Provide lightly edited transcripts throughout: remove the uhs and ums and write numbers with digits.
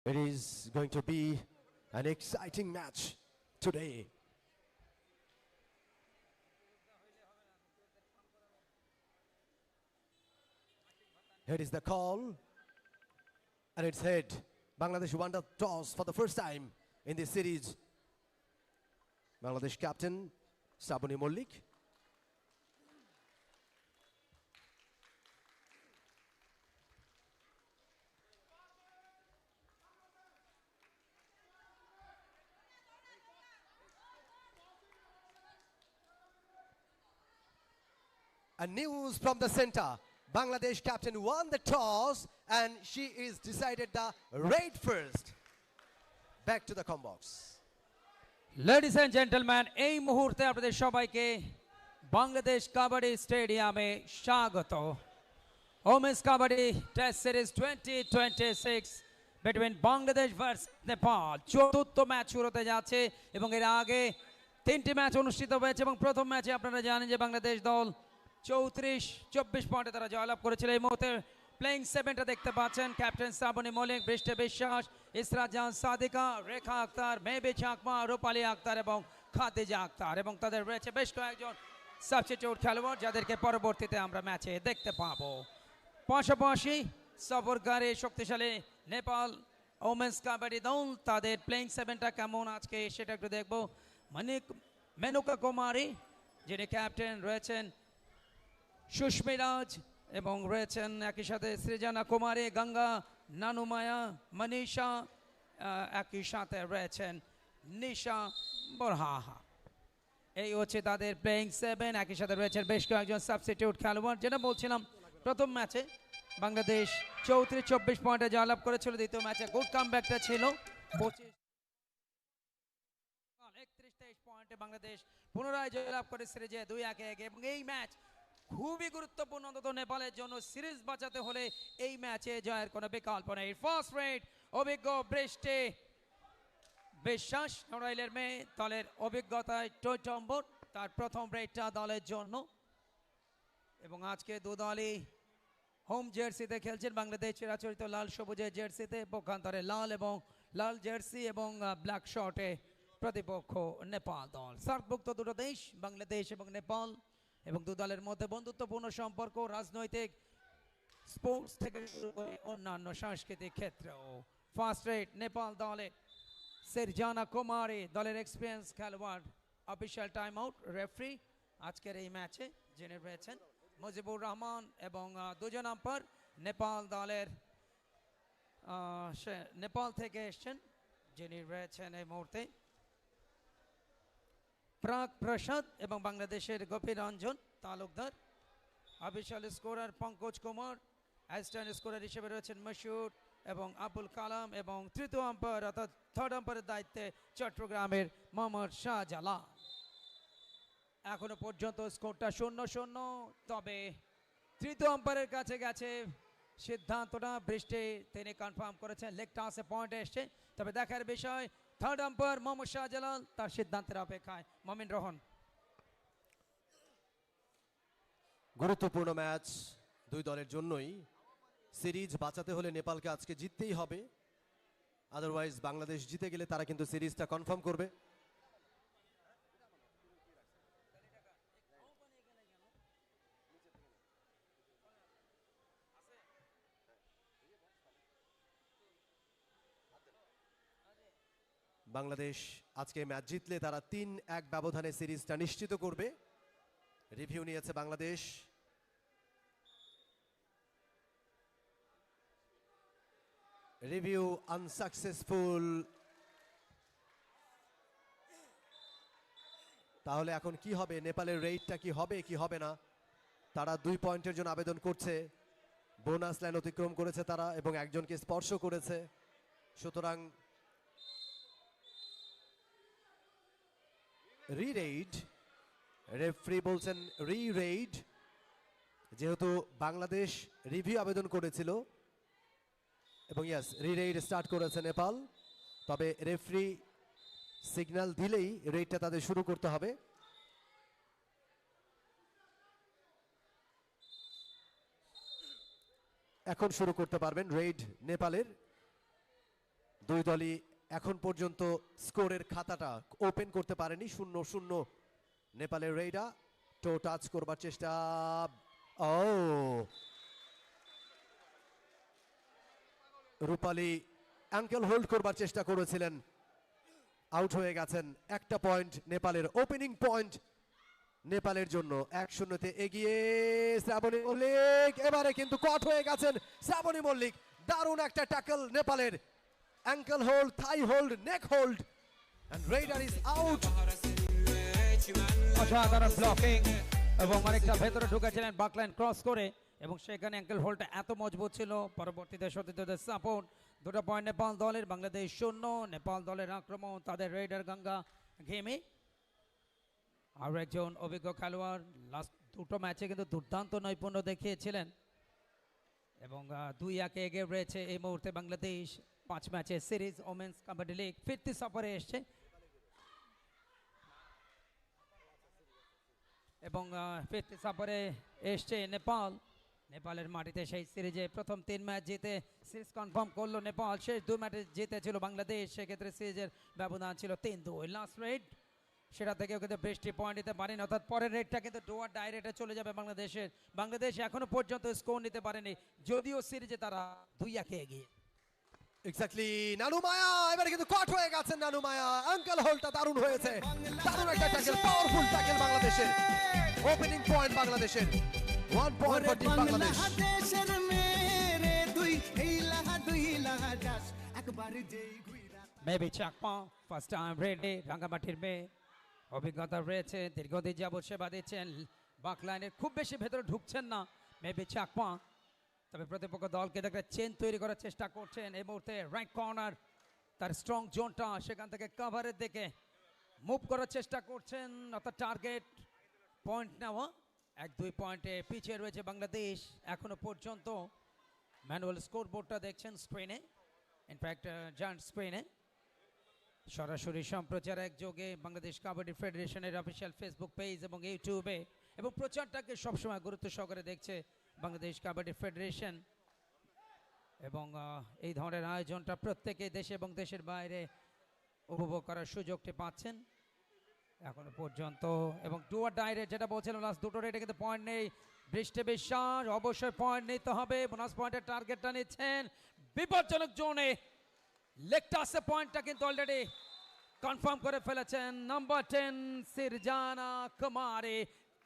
It is going to be an exciting match today. Here is the call, and it's head. Bangladesh won the toss for the first time in this series. Bangladesh captain Sabuni Mollik. And news from the center. Bangladesh captain won the toss and she is decided the raid first. Back to the combox. Ladies and gentlemen, এই মুহূর্তে আপনাদের সবাইকে বাংলাদেশ কাবাডি স্টেডিয়ামে স্বাগত। Women's Kabaddi Test Series 2026 between Bangladesh vs Nepal চতুর্থ match শুরু হতে যাচ্ছে এবং এর আগে তিনটি ম্যাচ অনুষ্ঠিত হয়েছে এবং প্রথম ম্যাচে আপনারা জানেন যে বাংলাদেশ দল 34-24 পয়েন্টে তারা জয়লাভ করেছিল। এই মুহূর্তে প্লেইং সেভেনটা দেখতে পাচ্ছেন ক্যাপ্টেন সাবনি মলিক, বৃষ্টি বিশ্বাস, ইসরাত জাহান সাদিকা, রেখা আক্তার, মেহবি চাকমা, রূপালী আক্তার এবং খাদিজা আক্তার এবং তাদের রয়েছে বেশ কয়েকজন সাবস্টিটিউট খেলোয়াড় যাদেরকে পরবর্তীতে আমরা ম্যাচে দেখতে পাবো। পাশাপাশি সফরকারী শক্তিশালী নেপাল ওমেন্স কাবাডি দল তাদের প্লেইং সেভেনটা কেমন আজকে সেটা একটু দেখবো। মেনুকা কুমারী যিনি ক্যাপ্টেন রয়েছেন, সুস্মিরাজ এবং রয়েছেন একই সাথে সৃজনা কুমারী, গঙ্গা, নানুমায়া, মনীষা, একই সাথে রয়েছেন নিশা বরহাহা। এই হচ্ছে তাদের প্লেইং সেভেন। একই সাথে রয়েছেন বেশ কয়েকজন সাবস্টিটিউট খেলোয়াড়। যেটা বলছিলাম প্রথম ম্যাচে বাংলাদেশ 34-24 পয়েন্টে জয়লাভ করেছিল। দ্বিতীয় ম্যাচে গুড কামব্যাকটা ছিল 31-23 পয়েন্টে বাংলাদেশ পুনরায় জয়লাভ করে সিরিজে 2-1 এবং এই ম্যাচ খুবই গুরুত্বপূর্ণ অন্তত নেপালের জন্য। সিরিজ বাঁচাতে হলে এই ম্যাচে জয়ের কোনো বিকল্প নেই। ফার্স্ট রেড অভিজ্ঞ বৃষ্টি বিশ্বাস, নড়াইলের মেয়ে, দলের অভিজ্ঞতায় টয়টম্বর, তার প্রথম রেডটা দলের জন্য। এবং আজকে দু দলই হোম জার্সিতে খেলছেন। বাংলাদেশ চিরাচরিত লাল সবুজের জার্সিতে, পক্ষান্তরে লাল জার্সি এবং ব্ল্যাক শর্টে প্রতিপক্ষ নেপাল দল। সার্কভুক্ত দুটো দেশ বাংলাদেশ এবং নেপাল এবং দু দলের মধ্যে বন্ধুত্বপূর্ণ সম্পর্ক রাজনৈতিক, স্পোর্টস থেকে শুরু করে অন্যান্য সাংস্কৃতিক ক্ষেত্রেও। ফার্স্ট রেড নেপাল দলের সৃজনা কুমারী, দলের এক্সপিরিয়েন্স খেলোয়াড়। অফিসিয়াল টাইম আউট রেফারি আজকের এই ম্যাচে যিনি রয়েছেন মুজিবুর রহমান এবং দুজন আম্পায়ার নেপাল দলের নেপাল থেকে এসছেন যিনি রয়েছেন এই মুহূর্তে প্রাক প্রসাদ এবং বাংলাদেশের গোপীর Ranjan Talukdar. Official scorer Pankaj Kumar, assistant scorer হিসেবে রয়েছেন মশহুর এবং আবুল কালাম এবং তৃতীয় আম্পায়ার অর্থাৎ থার্ড আম্পায়ারের দায়িত্বে চট্টগ্রামের মোহাম্মদ শাহজালাল। এখনো পর্যন্ত স্কোরটা 0-0, তবে তৃতীয় আম্পায়ারের কাছে গেছে সিদ্ধান্তটা। বৃষ্টি তিনি কনফার্ম করেছেন লেগ টাসে পয়েন্টে এসছে, তবে দেখার বিষয় থার্ড আম্পায়ার মোহাম্মদ শাহজালাল তার সিদ্ধান্তের অপেক্ষায়। মমিন রোহন। গুরুত্বপূর্ণ ম্যাচ দুই দলের জন্যই। সিরিজ বাঁচাতে হলে নেপালকে আজকে জিততেই হবে, আদারওয়াইজ বাংলাদেশ জিতে গেলে তারা কিন্তু সিরিজটা কনফার্ম করবে। বাংলাদেশ আজকে ম্যাচ জিতলে তারা 3-1 ব্যবধানে সিরিজটা নিশ্চিত করবে। রিভিউ নিয়েছে বাংলাদেশ। Review unsuccessful. তাহলে এখন কি হবে? নেপালের রেটটা কি হবে কি হবে না? তারা 2 পয়েন্টের জন্য আবেদন করছে। বোনাস লাইন অতিক্রম করেছে তারা এবং একজনকে স্পর্শ করেছে। সুতরাং রি-রেইড, রেফারি বলছেন রি-রেইড। যেহেতু বাংলাদেশ রিভিউ আবেদন করেছিল এবং ইয়াস রি-রেইড স্টার্ট করেছে নেপাল, তবে রেফারি সিগন্যাল দিলেই রেইডটা তাদের শুরু করতে হবে। এখন শুরু করতে পারবেন রেইড নেপালের। দুই দলই এখন পর্যন্ত স্কোরের খাতাটা ওপেন করতে পারেনি, 0-0 নেপালের রেইডা। টো টাচ করবার চেষ্টা, ও রূপালী অ্যাঙ্কেল হোল্ড করবার চেষ্টা করেছিলেন, আউট হয়ে গেছেন। একটা পয়েন্ট নেপালের, ওপেনিং পয়েন্ট নেপালের জন্য। 1-0 এগিয়ে শ্রাবণী মল্লিক, এবারে কিন্তু কট হয়ে গেছেন শ্রাবণী মল্লিক। দারুণ একটা ট্যাকল নেপালের, ankle hold, thigh hold, neck hold, and raider is out. অসাধারণ ব্লকিং এবং অনেকটা ভেতরে ঢুকেছিলেন বাকলাইন ক্রস করে, এবং সেখানে অ্যাঙ্কেল হোল্ডটা এত মজবুত ছিল। পরবর্তীতে সতীর্থদের সাপোর্ট, 2 পয়েন্ট নেপাল দলের, বাংলাদেশ 0। নেপাল দলের আক্রমণ, তাদের রেইডার গঙ্গা ঘেমে আর একজন অভিজ্ঞ খেলোয়াড় লাস্ট 2 ম্যাচে কিন্তু দুর্দান্ত নৈপুণ্য দেখিয়েছিলেন, এবং 2-1 এগিয়ে রয়েছে এই মুহূর্তে বাংলাদেশ 5 ম্যাচের সিরিজ ওমেন্স কাবাডি লিগ। ফিরতি সফরে এসছে এবং ফিরতি সফরে এসছে নেপাল। নেপালের মাটিতে সেই সিরিজে প্রথম 3 ম্যাচ জিতে সিরিজ কনফার্ম করলো নেপাল। শেষ 2 ম্যাচে জিতেছিল বাংলাদেশ, সেক্ষেত্রে সিরিজের ব্যবধান ছিল 3-2। লাস্ট রেড সেটা থেকেও কিন্তু বৃষ্টি পয়েন্ট নিতে পারেনি, অর্থাৎ পরের রেডটা কিন্তু ডোয়ার ডাইরেক্টে চলে যাবে বাংলাদেশের। বাংলাদেশ এখনো পর্যন্ত স্কোর নিতে পারেনি, যদিও সিরিজে তারা 2-1 এগিয়ে। এক্স্যাক্টলি, নানু মায়া এবারে কিন্তু কট হয়ে গেছেন নানু মায়া। অ্যাঙ্কেল হোল্ডটা দারুণ হয়েছে, দারুণ একটা ট্যাকল, পাওয়ারফুল ট্যাকল বাংলাদেশের। ওপেনিং পয়েন্ট বাংলাদেশের, 1 point for team Bangladesh. Mebi Chakma first time ready, রাঙ্গামাটির মেয়ে, অভিজ্ঞতা রয়েছে, দীর্ঘদিন যাবৎ সেবা দিচ্ছেন। বাকলাইনের খুব বেশি ভেতরে ঢুকছেন না মেবি চাকমা, তবে প্রতিপক্ষ দলকে দেখে চেন তৈরি করার চেষ্টা করছেন। এই মুহূর্তে রাইট কর্নার, তার স্ট্রং জোনটা, সেখান থেকে কভারের দিকে মুভ করার চেষ্টা করছেন, অর্থাৎ টার্গেট পয়েন্ট নেওয়া। 1-2 পয়েন্টে পিছিয়ে রয়েছে বাংলাদেশ এখনো পর্যন্ত। ম্যানুয়াল স্কোর বোর্ডটা দেখছেন স্ক্রিনে, ইনফ্যাক্ট জায়ান্ট স্ক্রিনে। সরাসরি সম্প্রচার একযোগে বাংলাদেশ কাবাডি ফেডারেশনের অফিসিয়াল ফেসবুক পেজ এবং ইউটিউবে, এবং প্রচারটাকে সবসময় গুরুত্ব সহকারে দেখছে বাংলাদেশ কাবাডি ফেডারেশন। এবং এই ধরনের আয়োজনটা প্রত্যেকে দেশে এবং দেশের বাইরে উপভোগ করার সুযোগটি পাচ্ছেন এখনো পর্যন্ত। এবং ডুয়ার ডাইরেক্ট যেটা বলছিলাম, লাস্ট 2 রেটে কিন্তু পয়েন্ট নেই। বৃষ্টি বিশ্বাস অবশ্যই পয়েন্ট নিতে হবে, বোনাস পয়েন্টের টার্গেটটা নিচ্ছেন। বিপজ্জনক জোনে লেগ টাসে পয়েন্টটা কিন্তু অলরেডি কনফার্ম করে ফেলেছেন নাম্বার 10 সিরজানা কুমারী,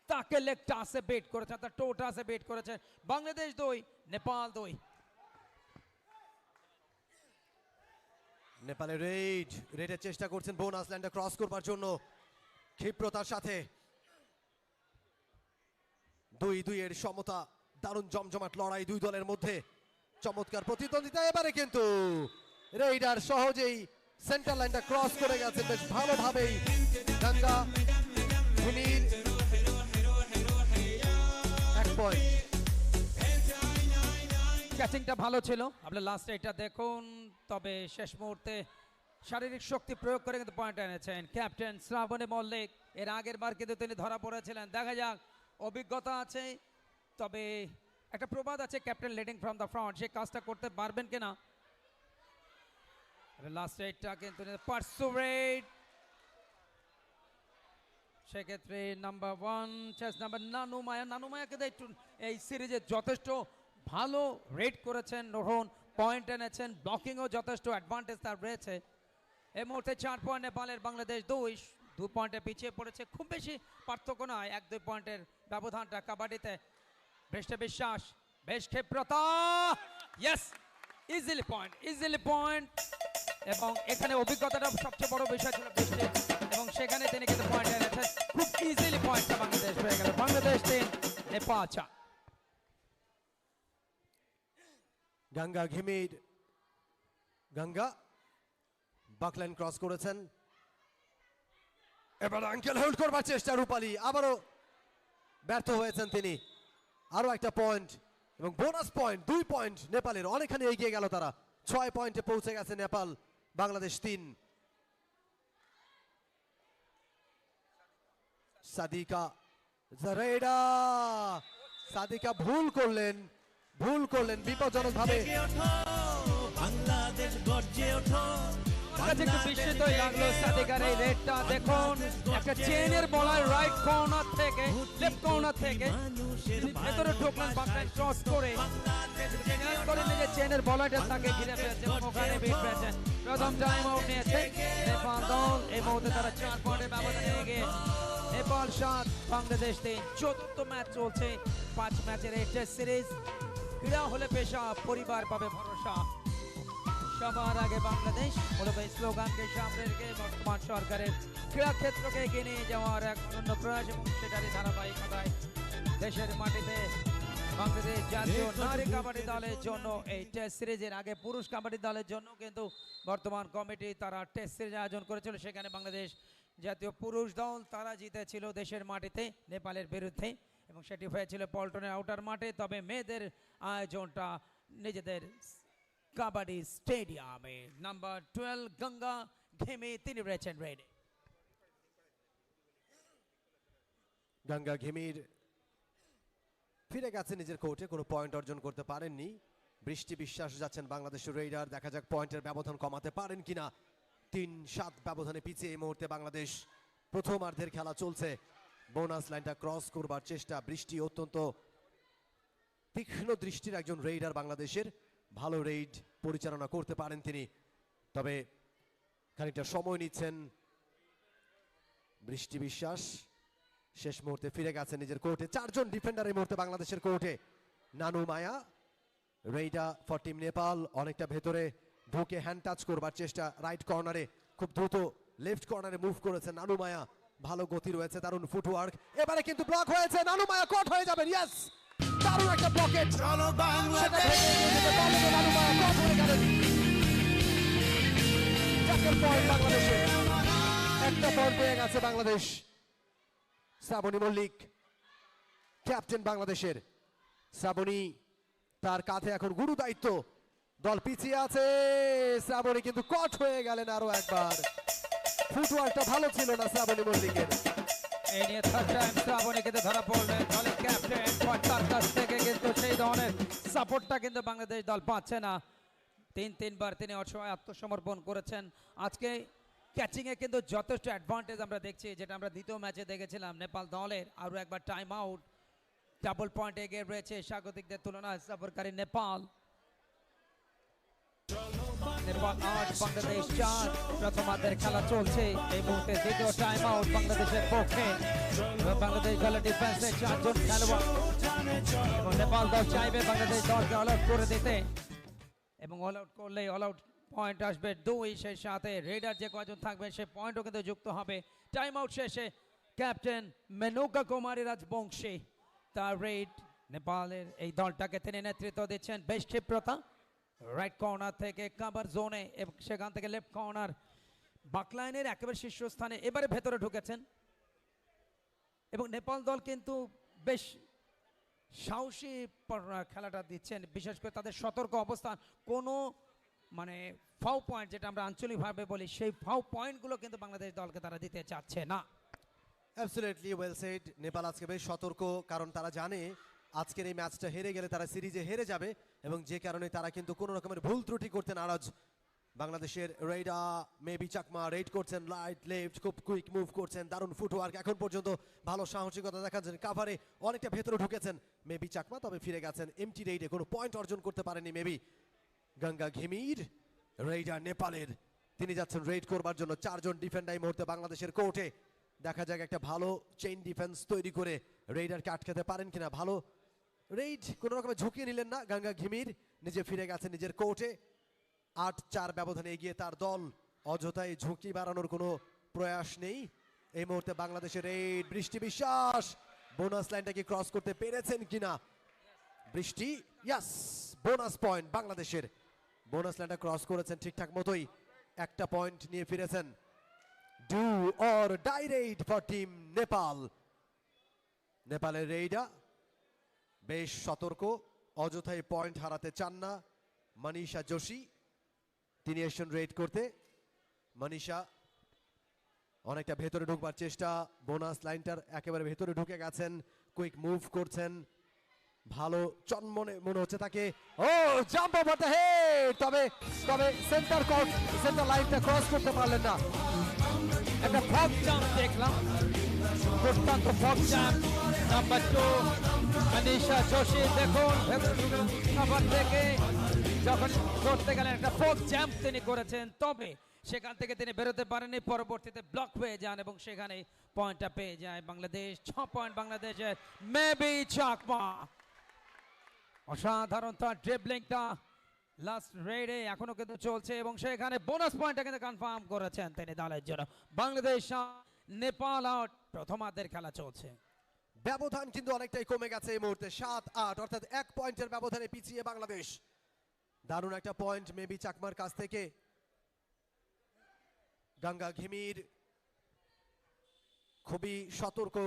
তাকে লেগ টাসে বেট করেছেন, তার টো টাসে বেট করেছেন। বাংলাদেশ 2 নেপাল 2। নেপালের রেডের চেষ্টা করছেন বোনাস ল্যান্ডে ক্রস করবার জন্য ক্ষিপ্রতার সাথে। 2-2 এর সমতা, দারুণ জমজমাট লড়াই 2 দলের মধ্যে, চমৎকার প্রতিদ্বন্দ্বিতা। এবারে কিন্তু রেইডার সহজেই সেন্টার লাইনটা ক্রস করে গেছেন বেশ ভালোভাবেই। গঙ্গা ভূমির 1 পয়েন্ট। ক্যাচিংটা ভালো ছিল, আপনার লাস্ট এটা দেখুন, তবে শেষ মুহূর্তে শারীরিক শক্তি প্রয়োগ করে কিন্তু পয়েন্ট এনেছেন ক্যাপ্টেন শ্রাবণী মল্লিক। এর আগের বার কিন্তু তিনি ধরা পড়েছিলেন। দেখা যাক, অভিজ্ঞতা আছে, তবে একটা প্রবাদ আছে captain leading from the front, সেই কাজটা করতে পারবেন কিনা। লাস্ট রেটটা কিন্তু পারসুরেট, সেক্ষেত্রে নাম্বার 1 চেস নাম্বার নানু মায়া। নানু মায়াকে একটু এই সিরিজে যথেষ্ট ভালো রেট করেছেন রোহন, পয়েন্ট এনেছেন, ব্লকিংও যথেষ্ট অ্যাডভান্টেজ তার রয়েছে। এই মুহূর্তে 4 পয়েন্ট নেপালের, বাংলাদেশ 2 পয়েন্টে পিছিয়ে পড়েছে। খুব বেশি পার্থক্য নয়, 1-2 পয়েন্টের ব্যবধানটা কাবাডিতে। বৃষ্টি বিশ্বাস বেশ ক্ষিপ্রতা, ইয়েস, ইজিলি পয়েন্ট। এবং এখানে অভিজ্ঞতাটা সবচেয়ে বড় বিষয় ছিল বৃষ্টি, এবং সেখানে তিনি কিন্তু পয়েন্ট এনেছেন। খুব ইজিলি পয়েন্টটা বাংলাদেশ হয়ে গেল। বাংলাদেশ 3 নেপাল 4। গঙ্গা ঘিমির, গঙ্গা বাকলাইন ক্রস করেছেন। এবার অ্যাঙ্কেল হোল্ড করবার চেষ্টা রূপালী, আবারও ব্যর্থ হয়েছেন তিনি। আরো একটা পয়েন্ট এবং বোনাস পয়েন্ট, 2 পয়েন্ট নেপালের, অনেকখানি এগিয়ে গেল তারা। 6 পয়েন্টে পৌঁছে গেছে নেপাল, বাংলাদেশ 3। সাদিকা জারেডা, সাদিকা ভুল করলেন বিপজ্জনক ভাবে। বাংলাদেশ গর্জে ওঠো কাছে একটু বিস্মিতই লাগলো সাদিকার এই রেডটা দেখুন একটা চেনের বলার রাইট কর্নার থেকে লেফট কর্নার থেকে ভেতরে ঢুকলেন বাংলায় ক্রস করে নিজের চেনের বলারটা তাকে ঘিরে ফেলছে এবং ওখানে বিট পেয়েছেন প্রথম টাইম আউট নিয়েছে নেপাল দল এই মুহূর্তে তারা 4 পয়েন্টের ব্যবধানে এগিয়ে নেপাল 7 বাংলাদেশ 3 চতুর্থ ম্যাচ চলছে 5 ম্যাচের এই টেস্ট সিরিজ ক্রীড়া হলে পেশা পরিবার পাবে ভরসা সবার আগে বাংলাদেশ মূলত এই স্লোগানকে সামনে রেখে বর্তমান সরকারের ক্রীড়া ক্ষেত্রকে এগিয়ে নিয়ে যাওয়ার এক অনন্য প্রয়াস এবং সেটারই ধারাবাহিকতায় দেশের মাটিতে বাংলাদেশ জাতীয় নারী কাবাডি দলের জন্য এই টেস্ট সিরিজের আগে পুরুষ কাবাডি দলের জন্য কিন্তু বর্তমান কমিটি তারা টেস্ট সিরিজ আয়োজন করেছিল সেখানে বাংলাদেশ জাতীয় পুরুষ দল তারা জিতেছিল দেশের মাটিতে নেপালের বিরুদ্ধে এবং সেটি হয়েছিল পল্টনের আউটার মাঠে তবে মেয়েদের আয়োজনটা নিজেদের কাবাডি স্টেডিয়ামে নাম্বার 12 গঙ্গা ঘেমে তিনি রয়েছেন রেডি গঙ্গা ঘিমির ফিরে গেছে নিজের কোর্টে, কোনো পয়েন্ট অর্জন করতে পারেননি। বৃষ্টি বিশ্বাস যাচ্ছেন বাংলাদেশের রেইডার, দেখা যাক পয়েন্টের ব্যবধান কমাতে পারেন কিনা। 3-7 ব্যবধানে পিছিয়ে এই মুহূর্তে বাংলাদেশ। প্রথমার্ধের খেলা চলছে, বোনাস লাইনটা ক্রস করবার চেষ্টা। বৃষ্টি অত্যন্ত তীক্ষ্ণ দৃষ্টির একজন রেইডার বাংলাদেশের, ভালো রেইড পরিচালনা করতে পারেন তিনি, তবে খানিকটা সময় নিচ্ছেন বৃষ্টি বিশ্বাস। শেষ মুহূর্তে ফিরে গেছে নিজের কোর্টে। 4 জন ডিফেন্ডার এই মুহূর্তে বাংলাদেশের কোর্টে। নানু মায়া রেইডা ফর টিম নেপাল অনেকটা ভেতরে ঢুকে হ্যান্ড টাচ করবার চেষ্টা রাইট কর্নারে, খুব দ্রুত লেফট কর্নারে মুভ করেছে নানু মায়া, ভালো গতি রয়েছে, দারুণ ফুটওয়ার্ক। এবারে কিন্তু ব্লক হয়েছে, নানু মায়া কট হয়ে যাবেন। ইয়েস, দারুণ একটা ব্লকেট। চলো বাংলাদেশ নানু মায়া কট হয়ে গেলেন। চারটে পয়েন্ট বাংলাদেশের, একটা পয়েন্ট পেয়ে গেছে বাংলাদেশ। শ্রাবণী মল্লিক ক্যাপ্টেন বাংলাদেশের। শ্রাবণী তার কাঁধে এখন গুরু দায়িত্ব, দল পিছিয়ে আছে। শ্রাবণী কিন্তু কট হয়ে গেলেন আরো একবার। ফুটওয়ার্কটা ভালো ছিল না শ্রাবণী মল্লিকের। এই নিয়ে থার্ড টাইম শ্রাবণী কিন্তু ধরা পড়লেন দলের ক্যাপ্টেন, তার কাছ থেকে কিন্তু সেই ধরনের সাপোর্টটা কিন্তু বাংলাদেশ দল পাচ্ছে না। 3-3বার তিনি অসহায় আত্মসমর্পণ করেছেন। আজকে ক্যাচিংয়ে কিন্তু যথেষ্ট অ্যাডভান্টেজ আমরা দেখছি, যেটা আমরা দ্বিতীয় ম্যাচে দেখেছিলাম নেপাল দলের। আরও একবার টাইম আউট, ডাবল পয়েন্ট এগিয়ে রয়েছে স্বাগতিকদের তুলনায় সফরকারী নেপাল। নেপাল 8 বাংলাদেশ 4, প্রথমার্ধের খেলা চলছে এই মুহূর্তে। দ্বিতীয় টাইম আউট বাংলাদেশের পক্ষে। বাংলাদেশ দলের ডিফেন্সে 4 জন খেলোয়াড় এবং নেপাল দল চাইবে বাংলাদেশ দলকে অল আউট করে দিতে, এবং অল আউট করলেই অল আউট পয়েন্ট আসবে 2। সেই সাথে রেডার যে কজন থাকবে সে পয়েন্টও কিন্তু যুক্ত হবে। টাইম আউট শেষে ক্যাপ্টেন মেনকা কুমারী রাজবংশী তার রেড নেপালের এই দলটাকে তিনি নেতৃত্ব দিচ্ছেন। বেশ ক্ষিপ্রতা রাইট কর্নার থেকে কাভার জোনে এবং সেখান থেকে লেফট কর্নার বাকলাইনের একেবারে শীর্ষস্থানে এবারে ভেতরে ঢুকেছেন। এবং নেপাল দল কিন্তু বেশ সাহসী খেলাটা দিচ্ছেন, বিশেষ করে তাদের সতর্ক অবস্থান। কোনো মানে ফাউ পয়েন্ট, যেটা আমরা আঞ্চলিকভাবে বলি, সেই ফাউ পয়েন্টগুলো কিন্তু বাংলাদেশ দলকে তারা দিতে চাচ্ছে না। Absolutely well said. নেপাল আজকে বেশ সতর্ক, কারণ তারা জানে আজকের এই ম্যাচটা হেরে গেলে তারা সিরিজে হেরে যাবে, এবং যে কারণে তারা কিন্তু কোনো রকমের ভুল ত্রুটি করতে নারাজ। বাংলাদেশের রেইডা মেবি চাকমা রেড করছেন, রাইট লেফট খুব কুইক মুভ করছেন, দারুণ ফুটওয়ার্ক, এখন পর্যন্ত ভালো সাহসিকতা দেখাচ্ছেন। কাভারে অনেকটা ভেতরে ঢুকেছেন মেবি চাকমা, তবে ফিরে গেছেন এমটি রেইডে, কোনো পয়েন্ট অর্জন করতে পারেনি মেবি। গঙ্গা ঘিমির রেইডার নেপালের, তিনি যাচ্ছেন রেড করবার জন্য। 4 জন ডিফেন্ডার এই মুহূর্তে বাংলাদেশের কোর্টে। দেখা যাক একটা ভালো চেইন ডিফেন্স তৈরি করে রেইডারকে আটকাতে পারেন কিনা। ভালো রেইড, কোনো রকমের ঝুঁকিয়ে নিলেন না গঙ্গা ঘিমির, নিজে ফিরে গেছে নিজের কোর্টে। 8-4 ব্যবধানে এগিয়ে তার দল, অযথায় ঝুঁকি বাড়ানোর কোনো প্রয়াস নেই এই মুহূর্তে বাংলাদেশের। রেইড বৃষ্টি বিশ্বাস বোনাস লাইনটা কি ক্রস করতে পেরেছেন কিনা। বৃষ্টি, ইয়াস, বোনাস পয়েন্ট বাংলাদেশের। বোনাস লাইনটা ক্রস করেছেন ঠিকঠাক মতোই, একটা পয়েন্ট নিয়ে ফিরেছেন। Do or die raid for team Nepal. নেপালের রেইডা বেশ সতর্ক, অযথায় পয়েন্ট হারাতে চান না। মনীষা যোশী তিনি এসেছেন রেড করতে। মনীষা অনেকটা ভেতরে ঢুকবার চেষ্টা, বোনাস লাইনটার একেবারে ভেতরে ঢুকে গেছেন, কুইক মুভ করছেন, ভালো চনমনে মনে হচ্ছে তাকে। ও জাম্প ওভার দ্য হেড, তবে তবে সেন্টার লাইনটা ক্রস করতে পারলেন না। একটা ফক জাম্প দেখলাম, দুর্দান্ত ফক জাম্প। নাম্বার 2 মনীষা যোশী, দেখুন খাবার থেকে যখন করতে গেলেন একটা ফক জাম্প তিনি করেছেন, তবে সেখান থেকে তিনি বেরোতে পারেননি, পরবর্তীতে ব্লক হয়ে যান এবং সেখানে পয়েন্টটা পেয়ে যায় বাংলাদেশ। 6 পয়েন্ট বাংলাদেশের। মেবি চাকমা অসাধারণ তার ড্রিবলিংটা লাস্ট রেডে এখনো কিন্তু চলছে এবং সেখানে বোনাস পয়েন্টটা কিন্তু কনফার্ম করেছেন তিনি দলের জন্য। বাংলাদেশ নেপাল আউট, প্রথমার্ধের খেলা চলছে। ব্যবধান কিন্তু অনেকটাই কমে গেছে এই মুহূর্তে, 7-8, অর্থাৎ 1 পয়েন্টের ব্যবধানে পিছিয়ে বাংলাদেশ। দারুণ একটা পয়েন্ট মেবি চাকমার কাছ থেকে। গঙ্গা ঘিমির খুবই সতর্ক,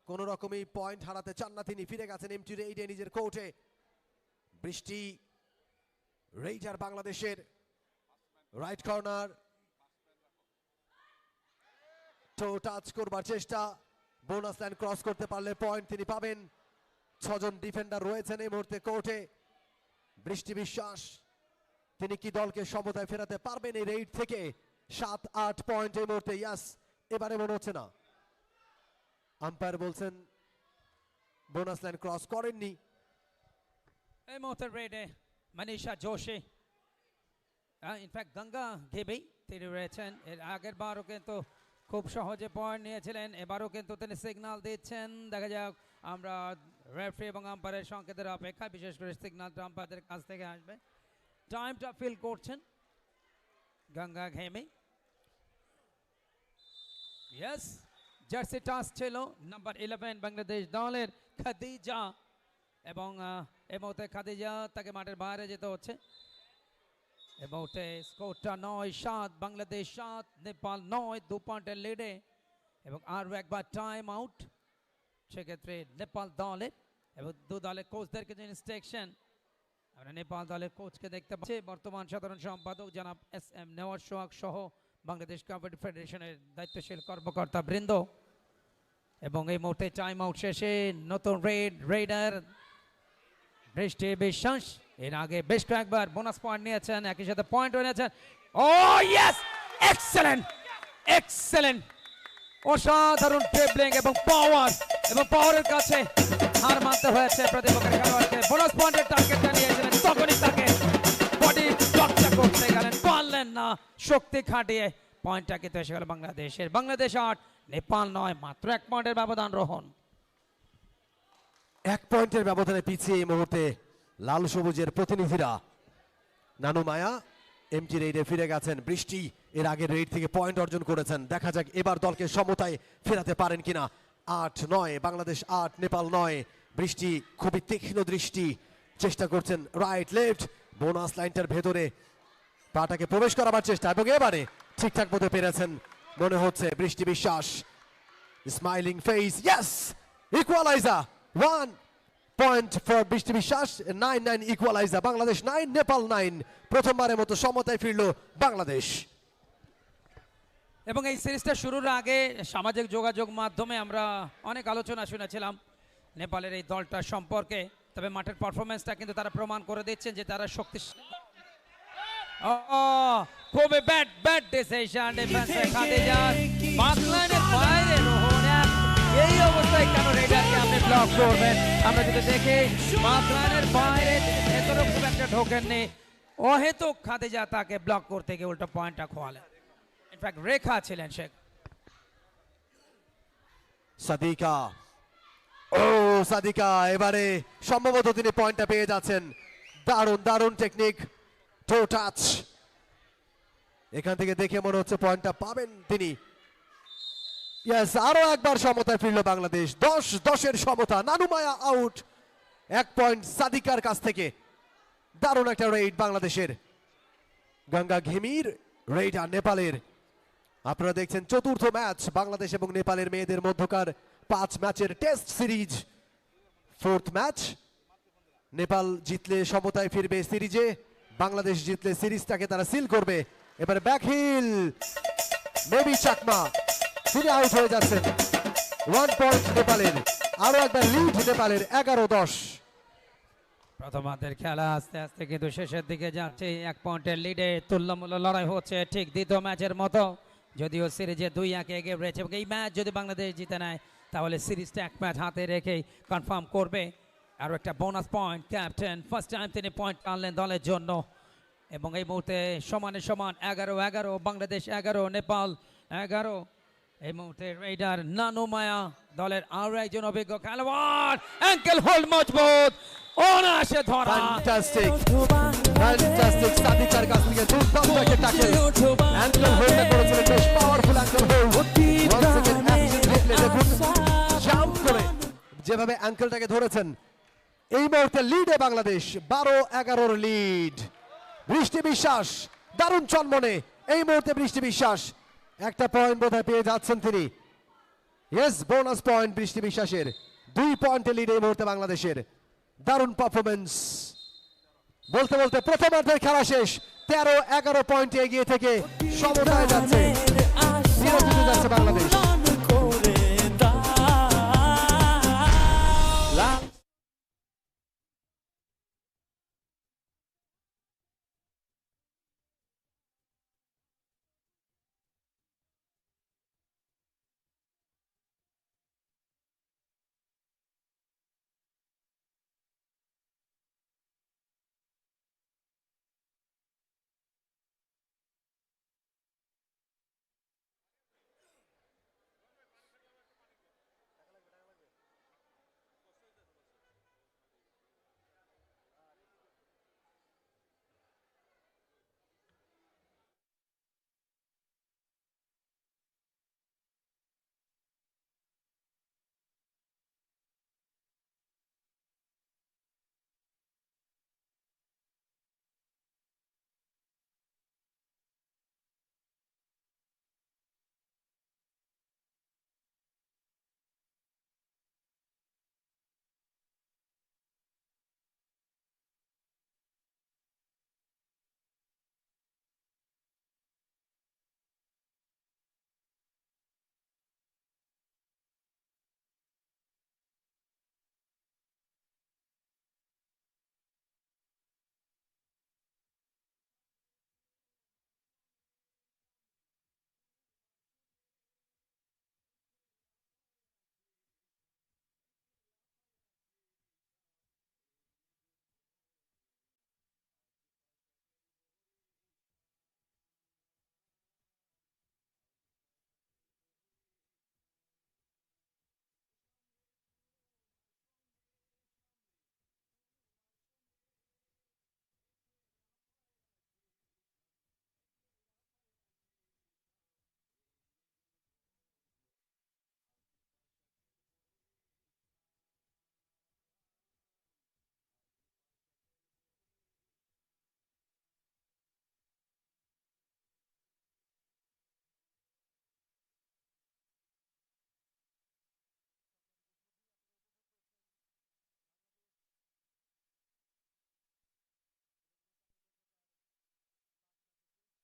কোন রকমই পয়েন্ট হারাতে চান না তিনি। ফিরে গেছেন এমটি রেইডে নিজের কোর্টে। বৃষ্টি রেইডার বাংলাদেশের রাইট কর্নার, টো টাচ করবার চেষ্টা, বোনাস লাইন ক্রস করতে পারলে পয়েন্ট তিনি পাবেন। 6 জন ডিফেন্ডার রয়েছেন এই মুহূর্তে কোর্টে। বৃষ্টি বিশ্বাস তিনি কি দলকে সমতায় ফেরাতে পারবেন এই রেইড থেকে? 7-8 পয়েন্ট এই মুহূর্তে। ইয়াস, এবারে মনে হচ্ছে না, আম্পায়ার বলছেন বোনাস লাইন ক্রস করেননি। এই মুহূর্তে রেডে মনীষা যোশী, ইনফ্যাক্ট গঙ্গা ঘিমি তিনি রয়েছেন। এর আগের বারও কিন্তু খুব সহজে পয়েন্ট নিয়েছিলেন, এবারও কিন্তু তিনি সিগন্যাল দিচ্ছেন। দেখা যাক, আমরা রেফারি এবং আম্পায়ারের সংকেতের অপেক্ষা, বিশেষ করে সিগন্যালটা আম্পায়ারদের কাছ থেকে আসবে। টাইমটা ফিল করছেন গঙ্গা ঘেমি। ইয়েস, জার্সি টাচ ছিল নাম্বার 11 বাংলাদেশ দলের খাদিজা, এবং এই মুহূর্তে খাদিজা তাকে মাঠের বাইরে যেতে হচ্ছে। এই মুহূর্তে স্কোরটা 9-7, বাংলাদেশ 7 নেপাল 9, 2 পয়েন্টের লিডে। এবং আরও একবার টাইম আউট সেক্ষেত্রে নেপাল দলের, এবং দু দলের কোচদেরকে যে ইনস্ট্রাকশন, আমরা নেপাল দলের কোচকে দেখতে পাচ্ছি বর্তমান সাধারণ সম্পাদক জনাব SM নেওয়াজ সোহাগ সহ বাংলাদেশ কাবাডি ফেডারেশনের দায়িত্বশীল কর্মকর্তা বৃন্দ। এবং এই মুহূর্তে টাইম আউট শেষে নতুন রেডার বৃষ্টি বিশ্বাস এর আগে বেশ কয়েকবার বোনাস পয়েন্ট নিয়েছেন, একই সাথে পয়েন্ট নিয়েছেন। ও ইয়েস, এক্সেলেন্ট এক্সেলেন্ট, অসাধারণ ড্রিবলিং এবং পাওয়ারের কাছে হার মানতে হয়েছে প্রতিপক্ষের খেলোয়াড়কে। বোনাস পয়েন্টের টার্গেটটা নিয়েছিলেন, তখনই তাকে বডি ব্লকটা করতে গেলেন, পারলেন না, শক্তি খাটিয়ে পয়েন্টটা কিন্তু এসে গেল বাংলাদেশের। বাংলাদেশ 8 নেপাল 9, মাত্র 1 পয়েন্টের ব্যবধান। রোহন 1 পয়েন্টের ব্যবধানে পিছিয়ে এই মুহূর্তে লাল সবুজের প্রতিনিধিরা। নানু মায়া এমটি রেইডে ফিরে গেছেন। বৃষ্টি এর আগের রেইড থেকে পয়েন্ট অর্জন করেছেন, দেখা যাক এবার দলকে সমতায় ফেরাতে পারেন কিনা। 8-9 বাংলাদেশ 8 নেপাল 9। বৃষ্টি খুবই তীক্ষ্ণ দৃষ্টি, চেষ্টা করছেন রাইট লেফট, বোনাস লাইনটার ভেতরে পাটাকে প্রবেশ করাবার চেষ্টা, এবং এবারে ঠিকঠাক মতো পেরেছেন মনে হচ্ছে Brishti Biswas. Smiling face, yes, equaliser. 1 point for Brishti Biswas. 9-9 equaliser. Bangladesh 9 Nepal 9। প্রথমবারের মতো সমতায় ফিরল বাংলাদেশ। এবং এই সিরিজটা শুরুর আগে সামাজিক যোগাযোগ মাধ্যমে আমরা অনেক আলোচনা শুনেছিলাম নেপালের এই দলটার সম্পর্কে, তবে মাঠের পারফরমেন্সটা কিন্তু তারা প্রমাণ করে দিচ্ছেন যে তারা শক্তিশালী। খুবই ব্যাড ডিসিশন ডিফেন্সে খাদিজা, মাঠলাইনের বাইরে রোহন। এই অবস্থায় কেন রেডারকে আপনি ব্লক করবেন? আমরা যদি দেখি মাঠলাইনের বাইরে ভেতরে খুব একটা ঢোকেননি, অহেতুক খাদিজা তাকে ব্লক করতে গিয়ে উল্টো পয়েন্টটা খোয়ালেন। ইনফ্যাক্ট রেখা ছিলেন শেখ। সাদিকা, সাদিকা এবারে সম্ভবত তিনি পয়েন্টটা পেয়ে যাচ্ছেন। দারুণ টেকনিক, টো টাচ। এখান থেকে দেখে মনে হচ্ছে পয়েন্টটা পাবেন তিনি। ইয়েস, আরো একবার সমতায় ফিরল বাংলাদেশ। 10-10 সমতা। নানু মায়া আউট, 1 পয়েন্ট সাদিকার কাছ থেকে। দারুণ একটা রেইড বাংলাদেশের। গঙ্গা ঘিমির রেইড আর নেপালের। আপনারা দেখছেন চতুর্থ ম্যাচ বাংলাদেশ এবং নেপালের মেয়েদের মধ্যকার 5 ম্যাচের test series. 4th match. Nepal জিতলে সমতায় ফিরবে সিরিজে, বাংলাদেশ জিতলে সিরিজটাকে তারা সিল করবে। এবারে ব্যাকহিল, মেবি চাকমা, তিনি আউট হয়ে যাচ্ছেন। 1 পয়েন্ট নেপালের। আরো একবার লিড নেপালের 11-10। প্রথমার্ধের খেলা আস্তে আস্তে কিন্তু শেষের দিকে যাচ্ছে। 1 পয়েন্টের লিডে তুল্যমূল্য লড়াই হচ্ছে ঠিক দ্বিতীয় ম্যাচের মতো, যদিও সিরিজে 2-1 এগিয়ে রয়েছে এবং এই ম্যাচ যদি বাংলাদেশ জিতে নেয় তাহলে সিরিজটা 1 ম্যাচ হাতে রেখেই কনফার্ম করবে। আরও একটা bonus point, captain first time তিনি পয়েন্ট আনলেন দলের জন্য। এবং এই মুহূর্তে সমানে সমান 11-11, বাংলাদেশ 11 নেপাল 11। এই মুহূর্তে রেইডার নানু মায়া দলের আরো একজন অভিজ্ঞ খেলোয়াড়, অ্যাঙ্কেল হোল্ড মজবুত, অনায়াসে ধরা। ফ্যান্টাস্টিক ফ্যান্টাস্টিক সাদিকার কাছ থেকে দুর্দান্ত একটা ট্যাকল, অ্যাঙ্কেল হোল্ড করেছিলেন, বেশ powerful ankle hold. Once again action replay দেখুন, জাম্প করে যেভাবে অ্যাঙ্কেলটাকে ধরেছেন। এই মুহূর্তে লিডে বাংলাদেশ, 12-11 লিড। বৃষ্টি বিশ্বাস দারুণ চনমনে এই মুহূর্তে, বৃষ্টি বিশ্বাস একটা পয়েন্ট বোধহয় পেয়ে যাচ্ছেন তিনি। ইয়েস, বোনাস পয়েন্ট বৃষ্টি বিশ্বাসের, 2 পয়েন্টে লিড এই মুহূর্তে বাংলাদেশের। দারুণ পারফরমেন্স। বলতে বলতে প্রথমার্ধের খেলা শেষ, 13-11 পয়েন্টে এগিয়ে থেকে সমতায় যাচ্ছে, বিরতিতে যাচ্ছে বাংলাদেশ।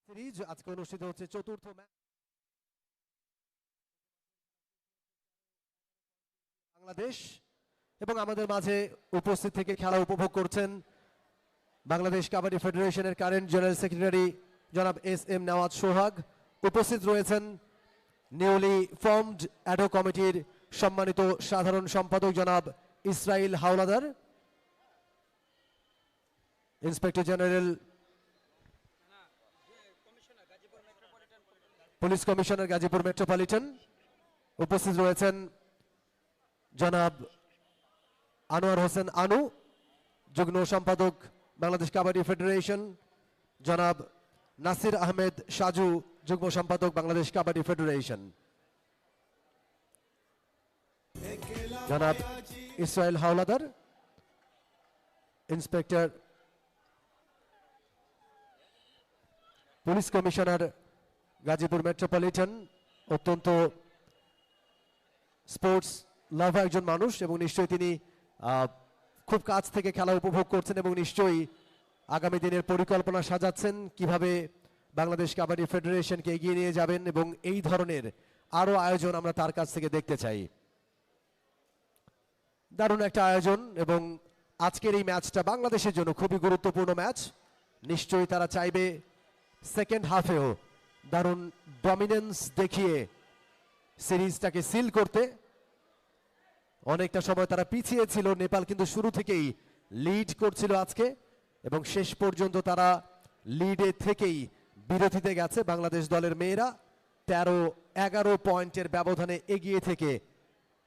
সিরিজ আজকে অনুষ্ঠিত হচ্ছে চতুর্থ ম্যাচ। বাংলাদেশ এবং আমাদের মাঝে উপস্থিত থেকে খেলা উপভোগ করছেন বাংলাদেশ কাবাডি ফেডারেশনের কারেন্ট জেনারেল সেক্রেটারি জনাব SM নওয়াজ সোহাগ। উপস্থিত রয়েছেন নিউলি ফর্মড অ্যাডো কমিটির সম্মানিত সাধারণ সম্পাদক জনাব Israil Howlader, inspector general police commissioner Gazipur metropolitan. উপস্থিত রয়েছেন জনাব আনোয়ার হোসেন আনু, যুগ্ম সম্পাদক বাংলাদেশ কাবাডি ফেডারেশন, জনাব নাসির আহমেদ সাজু, যুগ্ম সম্পাদক বাংলাদেশ কাবাডি ফেডারেশন, জনাব Israil Howlader, inspector police commissioner Gazipur metropolitan. অত্যন্ত স্পোর্টস লাভার একজন মানুষ এবং নিশ্চয়ই তিনি খুব কাছ থেকে খেলা উপভোগ করছেন এবং নিশ্চয়ই আগামী দিনের পরিকল্পনা সাজাচ্ছেন কিভাবে বাংলাদেশ কাবাডি ফেডারেশনকে এগিয়ে নিয়ে যাবেন, এবং এই ধরনের আরো আয়োজন আমরা তার কাছ থেকে দেখতে চাই। দারুণ একটা আয়োজন এবং আজকের এই ম্যাচটা বাংলাদেশের জন্য খুবই গুরুত্বপূর্ণ ম্যাচ। নিশ্চয়ই তারা চাইবে সেকেন্ড হাফেও দারুণ ডমিনেন্স দেখিয়ে সিরিজটাকে সিল করতে। অনেকটা সময় তারা পিছিয়ে ছিল, নেপাল কিন্তু শুরু থেকেই লিড করছিল আজকে, এবং শেষ পর্যন্ত তারা লিডে থেকেই বিরতিতে গেছে। বাংলাদেশ দলের মেয়েরা 13-11 পয়েন্টের ব্যবধানে এগিয়ে থেকে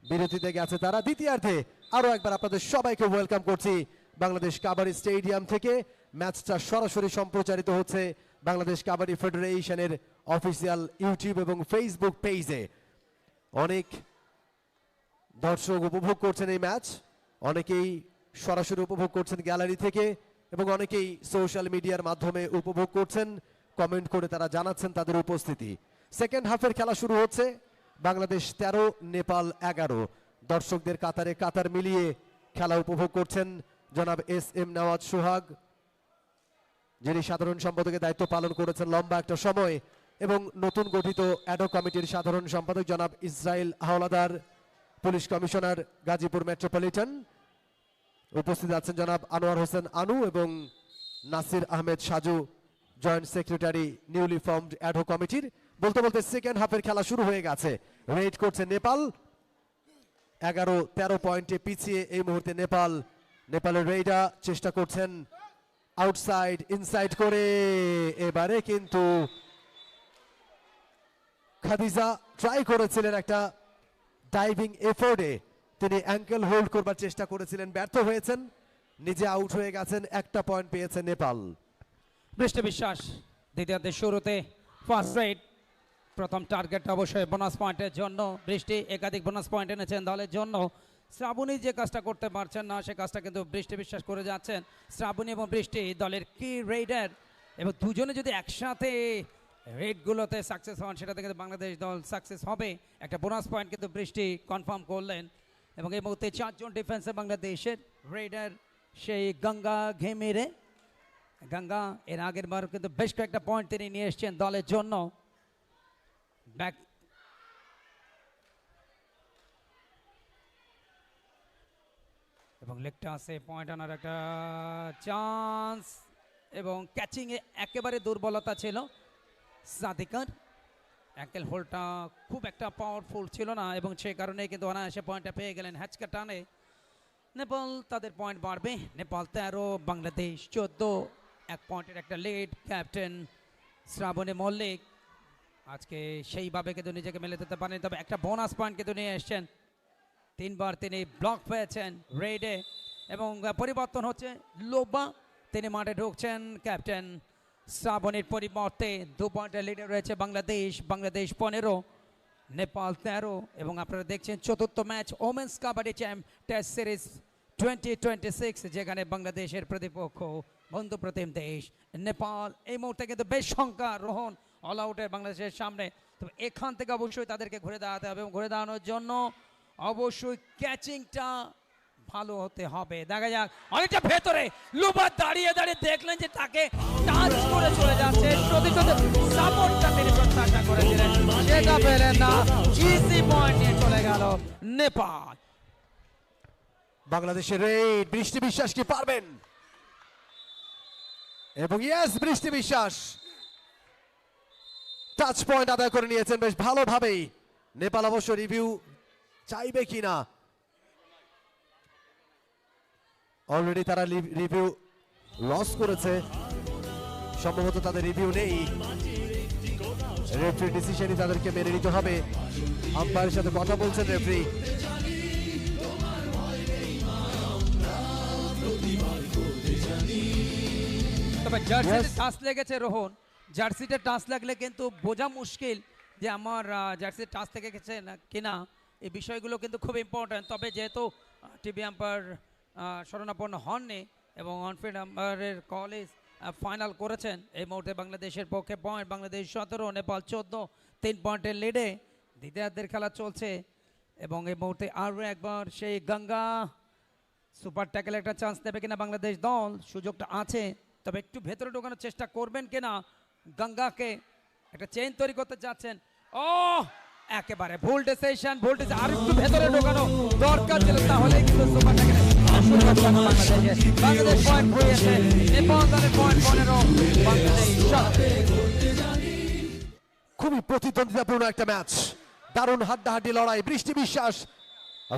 বিরতিতে গেছে তারা। দ্বিতীয়ার্ধে আরো একবার আপনাদের সবাইকে ওয়েলকাম করছি বাংলাদেশ কাবাডি স্টেডিয়াম থেকে। ম্যাচটা সরাসরি সম্প্রচারিত হচ্ছে বাংলাদেশ কাবাডি ফেডারেশনের অফিসিয়াল ইউটিউব এবং ফেসবুক পেজে। অনেক দর্শক উপভোগ করছেন এই ম্যাচ, অনেকেই সরাসরি উপভোগ করছেন গ্যালারি থেকে, এবং অনেকেই সোশ্যাল মিডিয়ার মাধ্যমে উপভোগ করছেন। কমেন্ট করে তারা জানাচ্ছেন তাদের উপস্থিতি। সেকেন্ড হাফের খেলা শুরু হচ্ছে। বাংলাদেশ 13, নেপাল 11। দর্শকদের কাতারে কাতার মিলিয়ে খেলা উপভোগ করছেন জনাব SM নওয়াজ সোহাগ, যিনি সাধারণ সম্পাদকের দায়িত্ব পালন করেছেন লম্বা একটা সময়, এবং নতুন গঠিত অ্যাডহক কমিটির সাধারণ সম্পাদক জনাব Israil Howlader, police commissioner Gazipur metropolitan. উপস্থিত আছেন জনাব আনোয়ার হোসেন আনু এবং Nasir Ahmed Saju, joint secretary newly formed ad hoc কমিটির। বলতে বলতে সেকেন্ড হাফের খেলা শুরু হয়ে গেছে। রেড করছে নেপাল। 11-13 পয়েন্টে পিছিয়ে এই মুহূর্তে নেপাল। নেপালের রেইডা চেষ্টা করছেন আউটসাইড ইনসাইড করে, এবারে কিন্তু খাদিজা ট্রাই করেছিলেন একটা ডাইভিং এফোর্টে, তিনি অ্যাঙ্কেল হোল্ড করবার চেষ্টা করেছিলেন, ব্যর্থ হয়েছেন, নিজে আউট হয়ে গেছেন। একটা পয়েন্ট পেয়েছে নেপাল। বৃষ্টি বিশ্বাস দ্বিতীয়ার্ধের শুরুতে ফার্স্ট রেড। প্রথম টার্গেট অবশ্যই বোনাস পয়েন্টের জন্য। বৃষ্টি একাধিক বোনাস পয়েন্ট এনেছেন দলের জন্য। শ্রাবণী যে কাজটা করতে পারছেন না, সে কাজটা কিন্তু বৃষ্টি বিশ্বাস করে যাচ্ছেন। শ্রাবণী এবং বৃষ্টি দলের কি রেডার, এবং দুজনে যদি একসাথে রেডগুলোতে সাকসেস হন, সেটাতে কিন্তু বাংলাদেশ দল সাকসেস হবে। একটা বোনাস পয়েন্ট কিন্তু বৃষ্টি কনফার্ম করলেন। এবং এই মুহূর্তে 4 জন ডিফেন্সে বাংলাদেশের রেডার, সেই গঙ্গা ঘেমেরে। গঙ্গা এর আগের বার কিন্তু বেশ কয়েকটা পয়েন্ট তিনি নিয়ে এসছেন দলের জন্য। ব্যাক এবং লেগটা আছে পয়েন্ট আনার একটা চান্স, এবং ক্যাচিং এ একেবারে দুর্বলতা ছিল সাদিকার। অ্যাঙ্কেল হোল্ডটা খুব একটা পাওয়ারফুল ছিল না, এবং সেই কারণে কিন্তু অনায়াসে পয়েন্টটা পেয়ে গেলেন হ্যাচকা টানে। নেপাল তাদের পয়েন্ট বাড়বে। নেপাল 13, বাংলাদেশ 14। 1 পয়েন্টের একটা লিড। ক্যাপ্টেন শ্রাবণী মল্লিক আজকে সেইভাবে কিন্তু নিজেকে মেলে দিতে পারেন, তবে একটা বোনাস পয়েন্ট কিন্তু নিয়ে এসছেন। 3 বার তিনি ব্লক পেয়েছেন রেডে, এবং পরিবর্তন হচ্ছে লোবা, তিনি মাঠে ঢুকছেন ক্যাপ্টেন শ্রাবণীর পরিবর্তে। 2 পয়েন্টের লিডে রয়েছে বাংলাদেশ। বাংলাদেশ 15, নেপাল 13। এবং আপনারা দেখছেন চতুর্থ match women's kabaddi champ test series 2026, যেখানে বাংলাদেশের প্রতিপক্ষ বন্ধু প্রতিম দেশ নেপাল। এই মুহূর্তে কিন্তু বেশ সংখ্যা রোহন অল আউটের বাংলাদেশের সামনে, তবে এখান থেকে অবশ্যই তাদেরকে ঘুরে দাঁড়াতে হবে, এবং ঘুরে দাঁড়ানোর জন্য অবশ্যই ক্যাচিংটা ভালো হতে হবে। দেখা যাক, অনেকটা ভেতরে লুবা দাঁড়িয়ে দাঁড়িয়ে দেখলেন যে তাকে টাচ করে চলে যাচ্ছে, সাপোর্টটা তিনি প্রত্যাশা করেছিলেন, সেটা পেলেন না। ইজি পয়েন্ট নিয়ে চলে গেল নেপাল। বাংলাদেশের রেড, বৃষ্টি বিশ্বাস কি পারবেন? এবং ইয়েস, বৃষ্টি বিশ্বাস টাচ পয়েন্ট আদায় করে নিয়েছেন বেশ ভালোভাবেই। নেপাল অবশ্য রিভিউ চাইবে কিনা, অলরেডি তারা রিভিউ লস করেছে, সম্ভবত তাদের রিভিউ নেই। রেফারি ডিসিশনই তাদেরকে মেনে নিতে হবে। আম্পায়ারের সাথে কথা বলছেন রেফারি। তবে জার্সিতে টাচ লেগেছে রোহন, জার্সিতে টাচ লাগলে কিন্তু বোঝা মুশকিল যে আমার জার্সিতে টাচ থেকে গেছে না কিনা, এই বিষয়গুলো কিন্তু খুব ইম্পর্ট্যান্ট। তবে যেহেতু টিভি আম্পায়ার শরণাপন্ন হননি এবং অনফিল্ড আম্পায়ারের কলেজ ফাইনাল করেছেন, এই মুহূর্তে বাংলাদেশের পক্ষে পয়েন্ট বাংলাদেশ 17, নেপাল 14, 3 পয়েন্টের লিডে দ্বিতীয়ার্ধের খেলা চলছে। এবং এই মুহূর্তে আরও একবার সেই গঙ্গা সুপার ট্যাকেল একটা চান্স দেবে কিনা বাংলাদেশ দল, সুযোগটা আছে, তবে একটু ভেতরে ঢোকানোর চেষ্টা করবেন কিনা। গঙ্গাকে একটা চেইন তৈরি করতে যাচ্ছেন, ও একেবারে ভুল ডিসিশন, আর একটু ভেতরে ঢোকানো দরকার ছিল, তাহলে কিন্তু সুপার ট্যাকেল সুযোগ পাবে বাংলাদেশে। বাংলাদেশ পয়েন্ট হয়েছে, নেপাল দলের পয়েন্ট 15, বাংলাদেশ 7। খুবই প্রতিদ্বন্দ্বিতাপূর্ণ একটা ম্যাচ, দারুণ হাড্ডাহাড্ডি লড়াই। বৃষ্টি বিশ্বাস,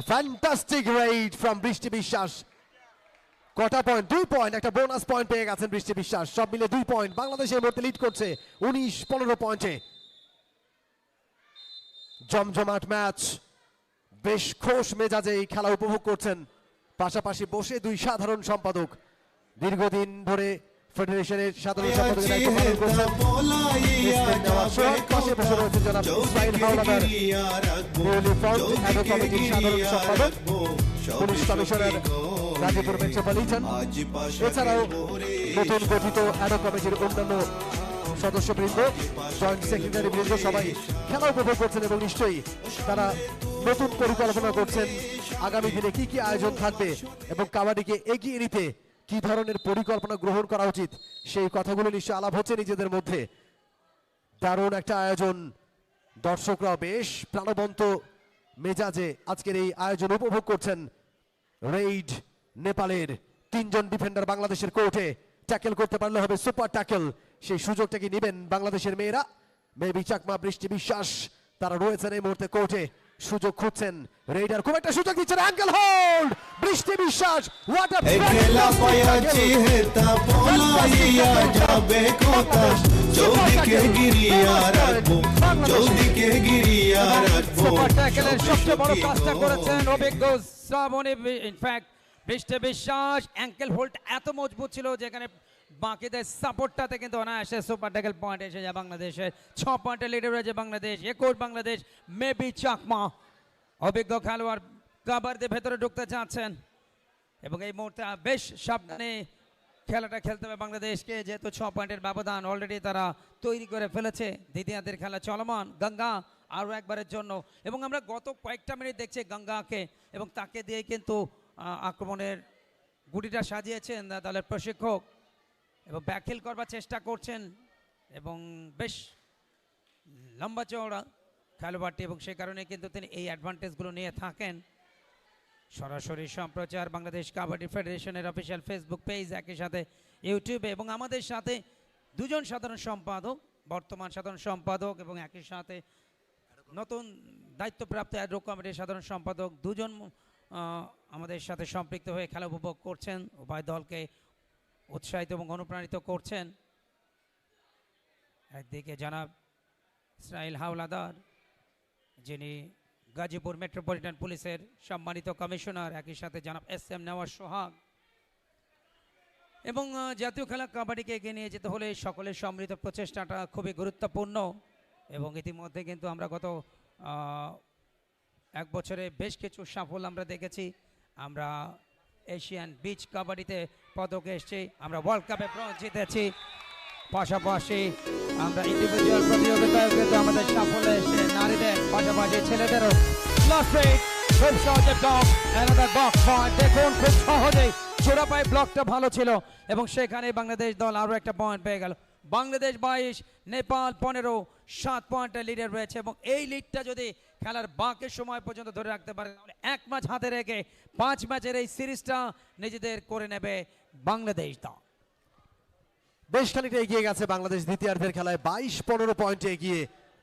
ফ্যান্টাস্টিক রেইড ফ্রম বৃষ্টি বিশ্বাস। কটা পয়েন্ট? 2 পয়েন্ট, একটা বোনাস পয়েন্ট পেয়ে গেছেন বৃষ্টি বিশ্বাস। সব মিলে 2 পয়েন্ট। বাংলাদেশের মধ্যে লিড করছে 19-15 পয়েন্টে। জমজমাট ম্যাচ, বেশ খোশ মেজাজে এই খেলা উপভোগ করছেন। পাশাপাশি বসে দুই সাধারণ সম্পাদক, দীর্ঘদিন ধরে ফেডারেশনের সাধারণ সম্পাদকের দায়িত্ব পালন করছেন। পাশে বসে রয়েছেন জনাব Ismail Howlader, newly formed ado কমিটির সাধারণ সম্পাদক, পুলিশ কমিশনার গাজীপুর মেট্রোপলিটন। এছাড়াও নতুন গঠিত অ্যাডো কমিটির অন্যান্য সদস্যবৃন্দ, জয়েন্ট সেক্রেটারি বৃন্দ সবাই খেলা উপভোগ করছেন এবং নিশ্চয়ই তারা নতুন পরিকল্পনা করছেন আগামী দিনে কি কি আয়োজন থাকবে এবং কাবাডিকে এগিয়ে নিতে কি ধরনের পরিকল্পনা গ্রহণ করা উচিত, সেই কথাগুলো নিশ্চয়ই আলাপ হচ্ছে নিজেদের মধ্যে। দারুণ একটা আয়োজন, দর্শকরাও বেশ প্রাণবন্ত মেজাজে আজকের এই আয়োজন উপভোগ করছেন। রেইড নেপালের 3 জন ডিফেন্ডার বাংলাদেশের কোর্টে, ট্যাকেল করতে পারলে হবে সুপার ট্যাকেল। সেই সুযোগটা কি নেবেন বাংলাদেশের মেয়েরা? মেবি চাকমা, বৃষ্টি বিশ্বাস তারা রয়েছেন এই মুহূর্তে কোর্টে, সুযোগ খুঁজছেন। রেইডার খুব একটা সুযোগ দিচ্ছেন, অ্যাঙ্গেল হোল্ড বৃষ্টি বিশ্বাস। হোয়াট আ খেলা পায়াছি হেতা বলাইয়া যাবে কথা, চৌদিকে গিরিয়া রাখবো, চৌদিকে গিরিয়া রাখবো। সুপার ট্যাকেলের সবচেয়ে বড় কাজটা করেছেন অভিজ্ঞ শ্রাবণী। ইনফ্যাক্ট বৃষ্টি বিশ্বাস অ্যাঙ্কেল হোল্ড এত মজবুত ছিল যেখানে বাকিদের সাপোর্টটাতে কিন্তু অনায়াসে সুপার ট্যাকেল পয়েন্ট এসে যায় বাংলাদেশের। 6 পয়েন্টে লিডে রয়েছে বাংলাদেশ। একুশ বাংলাদেশ, মেবি চাকমা অভিজ্ঞ খেলোয়াড় কাবারদের ভেতরে ঢুকতে চাচ্ছেন এবং এই মুহূর্তে বেশ সাবধানে খেলাটা খেলতে হবে বাংলাদেশকে, যেহেতু 6 পয়েন্টের ব্যবধান অলরেডি তারা তৈরি করে ফেলেছে। দ্বিতীয়ার্ধের খেলা চলমান। গঙ্গা আরও একবারের জন্য, এবং আমরা গত কয়েকটা মিনিট দেখছি গঙ্গাকে, এবং তাকে দিয়ে কিন্তু আক্রমণের গুটিটা সাজিয়েছেন দলের প্রশিক্ষক এবং ব্যাকহিল করবার চেষ্টা করছেন এবং বেশ লম্বা চওড়া খেলোয়াড়টি, এবং সেই কারণে কিন্তু তিনি এই অ্যাডভান্টেজগুলো নিয়ে থাকেন। সরাসরি সম্প্রচার বাংলাদেশ কাবাডি ফেডারেশনের অফিসিয়াল ফেসবুক পেজ, একই সাথে ইউটিউবে, এবং আমাদের সাথে 2 জন সাধারণ সম্পাদক, বর্তমান সাধারণ সম্পাদক এবং একই সাথে নতুন দায়িত্বপ্রাপ্ত অ্যাডো কমিটির সাধারণ সম্পাদক 2 জন আমাদের সাথে সম্পৃক্ত হয়ে খেলা উপভোগ করছেন, উভয় দলকে উৎসাহিত এবং অনুপ্রাণিত করছেন। একদিকে জনাব ইসমাইল হাওলাদার, যিনি গাজীপুর মেট্রোপলিটন পুলিশের সম্মানিত কমিশনার, একই সাথে জনাব SM নেওয়াজ সোহাগ। এবং জাতীয় খেলা কাবাডিকে এগিয়ে নিয়ে যেতে হলে সকলের সম্মিলিত প্রচেষ্টাটা খুবই গুরুত্বপূর্ণ, এবং ইতিমধ্যে কিন্তু আমরা গত 1 বছরে বেশ কিছু সাফল্য আমরা দেখেছি। আমরা এশিয়ান বিচ কাবাডিতে পদক এসেছি, আমরা ওয়ার্ল্ড কাপে ব্রোঞ্জ জিতেছি, পাশাপাশি আমরা ইন্ডিভিজুয়াল প্রতিযোগিতায় কিন্তু আমাদের সাফল্য এসেছে নারীদের পাশাপাশি ছেলেদেরও। খুব সহজে ব্লক, অ্যানাদার বক্স পয়েন্ট। দেখুন খুব সহজেই চোরাপাই ব্লকটা ভালো ছিল এবং সেখানে বাংলাদেশ দল আরও একটা পয়েন্ট পেয়ে গেল। বাংলাদেশ 22, নেপাল 15, 7 পয়েন্টে লিডে রয়েছে, এবং এই লিডটা যদি খেলার বাকি সময় পর্যন্ত ধরে রাখতে পারে তাহলে 1 ম্যাচ হাতে রেখে 5 ম্যাচের এই সিরিজটা নিজেদের করে নেবে বাংলাদেশ দল। বেশ খানিকটা এগিয়ে গেছে বাংলাদেশ দ্বিতীয়ার্ধের খেলায়, 22-15 পয়েন্টে এগিয়ে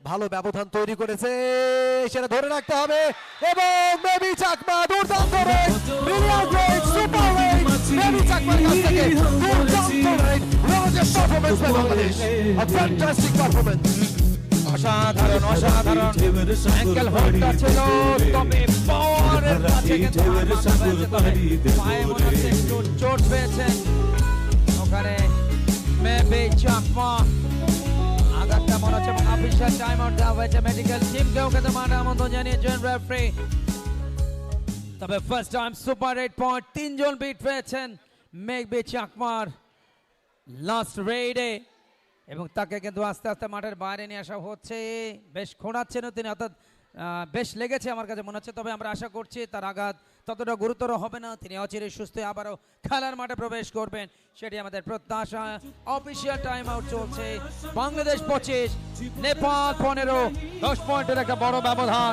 ভালো ব্যবধান তৈরি করেছে, সেটা ধরে রাখতে হবে। এবং মেবি চাকমা দুর্দান্ত raid, brilliant raid, super raid, Mebi চাকমার কাছ থেকে দুর্দান্ত রেড, রোজের performance by Bangladesh, a fantastic performance. অসাধারণ অসাধারণ অ্যাঙ্কেল হোল্ডটা ছিল, তবে পাওয়ারের কাছে কিন্তু পায়ে মনে হচ্ছে একটু চোট পেয়েছেন ওখানে মেবি চাকমা। আঘাতটা মনে হচ্ছে অফিসিয়াল টাইম আউট দেওয়া হয়েছে, মেডিকেল টিমকেও কিন্তু মাঠে আমন্ত্রণ জানিয়ে জয়েন্ট রেফারি। তবে ফার্স্ট টাইম সুপার 8 পয়েন্ট 3 জন বিট পেয়েছেন মেবি চাকমার লাস্ট রেডে, এবং তাকে কিন্তু আস্তে আস্তে মাঠের বাইরে নিয়ে আসা হচ্ছে। বেশ খোঁড়াচ্ছেন তিনি, অর্থাৎ বেশ লেগেছে আমার কাছে মনে হচ্ছে, তবে আমরা আশা করছি তার আঘাত ততটা গুরুতর হবে না, তিনি অচিরে সুস্থ আবারও খেলার মাঠে প্রবেশ করবেন, সেটি আমাদের প্রত্যাশা। অফিসিয়াল টাইম আউট চলছে, বাংলাদেশ 25, নেপাল 15, 10 পয়েন্টের একটা বড় ব্যবধান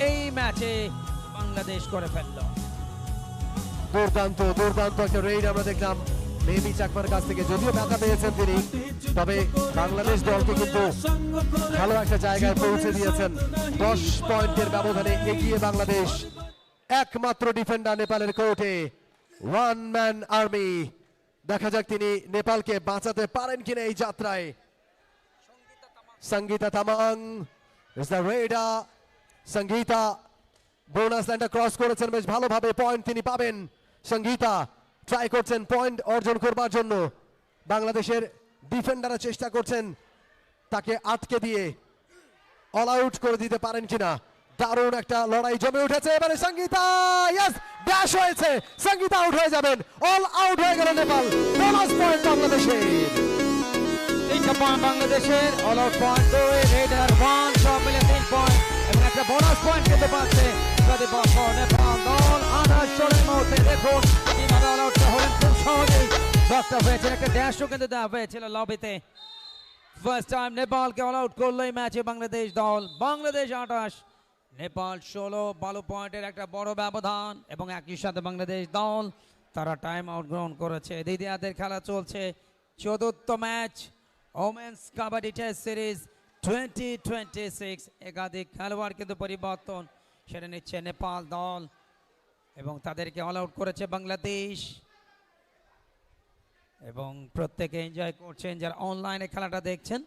এই ম্যাচে বাংলাদেশ করে ফেলল। দুর্দান্ত দুর্দান্ত একটা রেইড আমরা দেখলাম মেবি চাকমার কাছ থেকে, যদিও ব্যথা পেয়েছেন তিনি, তবে বাংলাদেশ দলকে কিন্তু ভালো একটা জায়গায় পৌঁছে দিয়েছেন। 10 পয়েন্টের ব্যবধানে এগিয়ে বাংলাদেশ। একমাত্র ডিফেন্ডার নেপালের কোর্টে, ওয়ান ম্যান আর্মি। দেখা যাক তিনি নেপালকে বাঁচাতে পারেন কিনা এই যাত্রায়। Sangita Tamang is the raider. Sangita bonus লাইনটা ক্রস করেছেন বেশ ভালোভাবে, পয়েন্ট তিনি পাবেন। সঙ্গীতা ট্রাই করছেন পয়েন্ট অর্জন করবার জন্য। বাংলাদেশের ডিফেন্ডাররা চেষ্টা করছেন তাকে আটকে দিয়ে অল আউট করে দিতে পারেন কিনা। দারুণ একটা লড়াই জমে উঠেছে এবারে। সঙ্গীতা ইয়েস, ড্যাশ হয়েছে, সঙ্গীতা আউট হয়ে যাবেন। অল আউট হয়ে গেল নেপাল। বোনাস পয়েন্ট বাংলাদেশের। 3টা পয়েন্ট বাংলাদেশের, অল আউট পয়েন্ট 2, রেডার 1, সব মিলে 3 পয়েন্ট এবং একটা বোনাস পয়েন্ট কিন্তু পাচ্ছে প্রতিপক্ষ নেপাল দল। 28 মুহূর্তে দেখুন কিভাবে অল আউট হলেন খুব সহজেই। ডক্টর হয়েছে, একটা ড্যাশও কিন্তু দেওয়া হয়েছিল লবিতে। ফার্স্ট টাইম নেপালকে অল আউট করলো এই ম্যাচে বাংলাদেশ দল। বাংলাদেশ 28, নেপাল 16। ভালো পয়েন্টের একটা বড় ব্যবধান এবং একই সাথে বাংলাদেশ দল তারা টাইম আউট গ্রহণ করেছে। দ্বিতীয়ার্ধের খেলা চলছে, চতুর্থ match women's kabaddi test series 2026। একাধিক খেলোয়াড় কিন্তু পরিবর্তন সেটা নিচ্ছে নেপাল দল এবং তাদেরকে অল আউট করেছে বাংলাদেশ। এবং প্রত্যেকে এনজয় করছেন যারা অনলাইনে খেলাটা দেখছেন।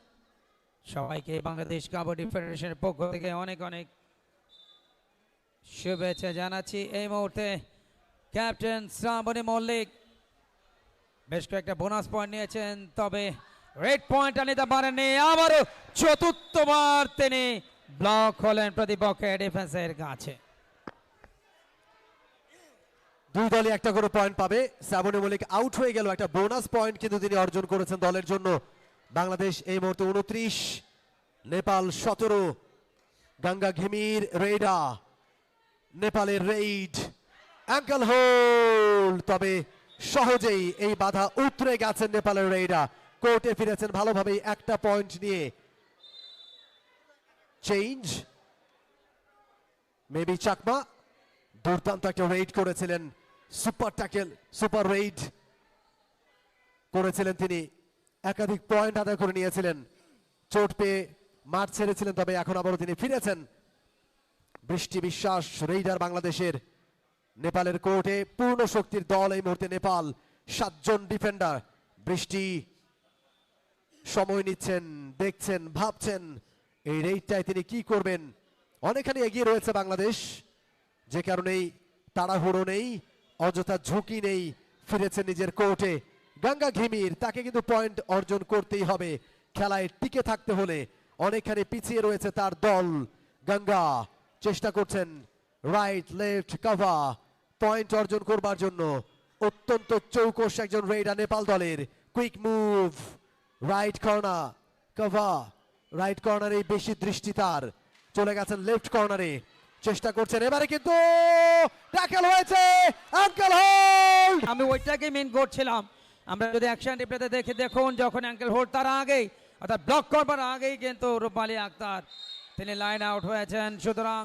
সবাইকে বাংলাদেশ কাবাডি ফেডারেশনের পক্ষ থেকে অনেক অনেক শুভেচ্ছা জানাচ্ছি। এই মুহূর্তে ক্যাপ্টেন শ্রাবণী মল্লিক বেশ কয়েকটা বোনাস পয়েন্ট নিয়েছেন, তবে রেড পয়েন্টটা নিতে পারেননি। আবারও চতুর্থবার তিনি ব্লক হলেন প্রতিপক্ষের ডিফেন্সের কাছে। দুই দলই একটা করে পয়েন্ট পাবে। শ্রাবণী মল্লিক আউট হয়ে গেল, একটা বোনাস পয়েন্ট কিন্তু তিনি অর্জন করেছেন দলের জন্য। বাংলাদেশ এই মুহূর্তে 29, নেপাল 17। গঙ্গা ঘিমির রেডা, নেপালের রেইড অ্যাঙ্কেল হোল্ড, তবে সহজেই এই বাধা উতরে গেছেন নেপালের রেইডা। কোর্টে ফিরেছেন ভালোভাবেই একটা পয়েন্ট নিয়ে। চেঞ্জ মেবি চাকমা দুর্দান্ত একটা রেইড করেছিলেন, সুপার ট্যাকেল, সুপার রেইড করেছিলেন তিনি। একাধিক পয়েন্ট আদায় করে নিয়েছিলেন। চোট পেয়ে মাঠ ছেড়েছিলেন, তবে এখন আবারও তিনি ফিরেছেন। বৃষ্টি বিশ্বাস রেইডার বাংলাদেশের। নেপালের কোর্টে পূর্ণ শক্তির দল এই মুহূর্তে নেপাল, 7 জন ডিফেন্ডার। বৃষ্টি সময় নিচ্ছেন, দেখছেন, ভাবছেন এই রেইডটায় তিনি কি করবেন। অনেকখানি এগিয়ে রয়েছে বাংলাদেশ, যে কারণেই তাড়াহুড়ো নেই, অযথা ঝুঁকি নেই। ফিরেছে নিজের কোর্টে গঙ্গা ঘিমির, তাকে কিন্তু পয়েন্ট অর্জন করতেই হবে খেলায় টিকে থাকতে হলে। অনেকখানি পিছিয়ে রয়েছে তার দল। গঙ্গা চেষ্টা করছেন রাইট লেফট কভার পয়েন্ট অর্জন করবার জন্য। অত্যন্ত চৌকস একজন রেইডার নেপাল দলের। Quick move, right corner cover, right কর্নারে বেশি দৃষ্টি তার। চলে গেছেন লেফট কর্নারে, চেষ্টা করছেন এবারে, কিন্তু ট্যাকেল হয়েছে। আঙ্কেল হোল্ড, আমি ওইটাকে মেন করছিলাম। আমরা যদি অ্যাকশন রিপ্লেতে দেখুন, যখন অ্যাঙ্কেল হোল্ড তার আগেই অর্থাৎ ব্লক করবার আগেই কিন্তু রূপালী আক্তার তিনি লাইন আউট হয়েছেন। সুতরাং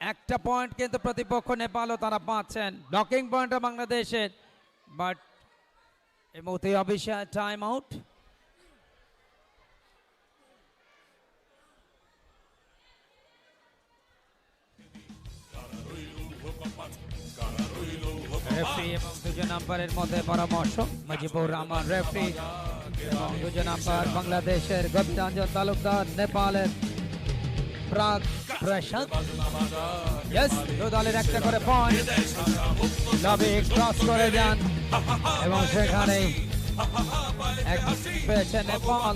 একটা পয়েন্ট কিন্তু প্রতিপক্ষ নেপালও তারা পাচ্ছেন। ব্লকিং পয়েন্টটা বাংলাদেশের, বাট এই মুহূর্তে অফিসিয়াল টাইম আউট। রেফারি এবং 2জন আম্পায়ারের মধ্যে পরামর্শ। মুজিবুর রহমান রেফারি এবং 2জন আম্পায়ার বাংলাদেশের গোবিন্দাঞ্জন তালুকদার, নেপালের প্রাগ প্রশান্ত। ইয়েস, দু দলের একটা করে পয়েন্ট। লবি ক্রস করে যান এবং সেখানে এক পেয়েছে নেপাল।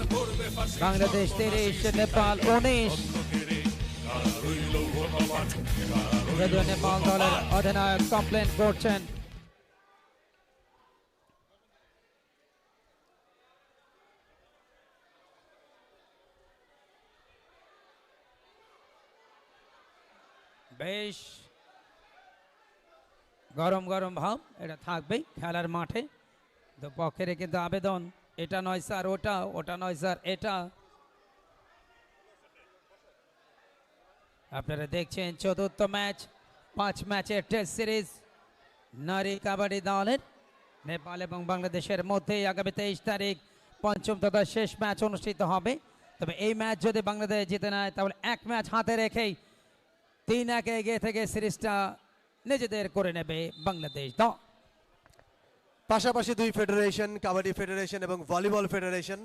বাংলাদেশ 30, নেপাল 19। যদিও নেপাল দলের অধিনায়ক কমপ্লেন করছেন। বেশ গরম গরম ভাব এটা থাকবেই খেলার মাঠে। দুপক্ষের কিন্তু আবেদন, এটা নয় স্যার ওটা, ওটা নয় স্যার এটা। আপনারা দেখছেন চতুর্থ ম্যাচ 5 ম্যাচের টেস্ট সিরিজ নারী কাবাডি দলের নেপাল এবং বাংলাদেশের মধ্যে আগামী 23 তারিখ পঞ্চম তথা শেষ ম্যাচ অনুষ্ঠিত হবে। তবে এই ম্যাচ যদি বাংলাদেশ জিতে নেয় তাহলে এক ম্যাচ হাতে রেখেই 3-1 এগিয়ে থেকে সিরিজটা নিজেদের করে নেবে বাংলাদেশ দল। পাশাপাশি দুই ফেডারেশন, কাবাডি ফেডারেশন এবং ভলিবল ফেডারেশন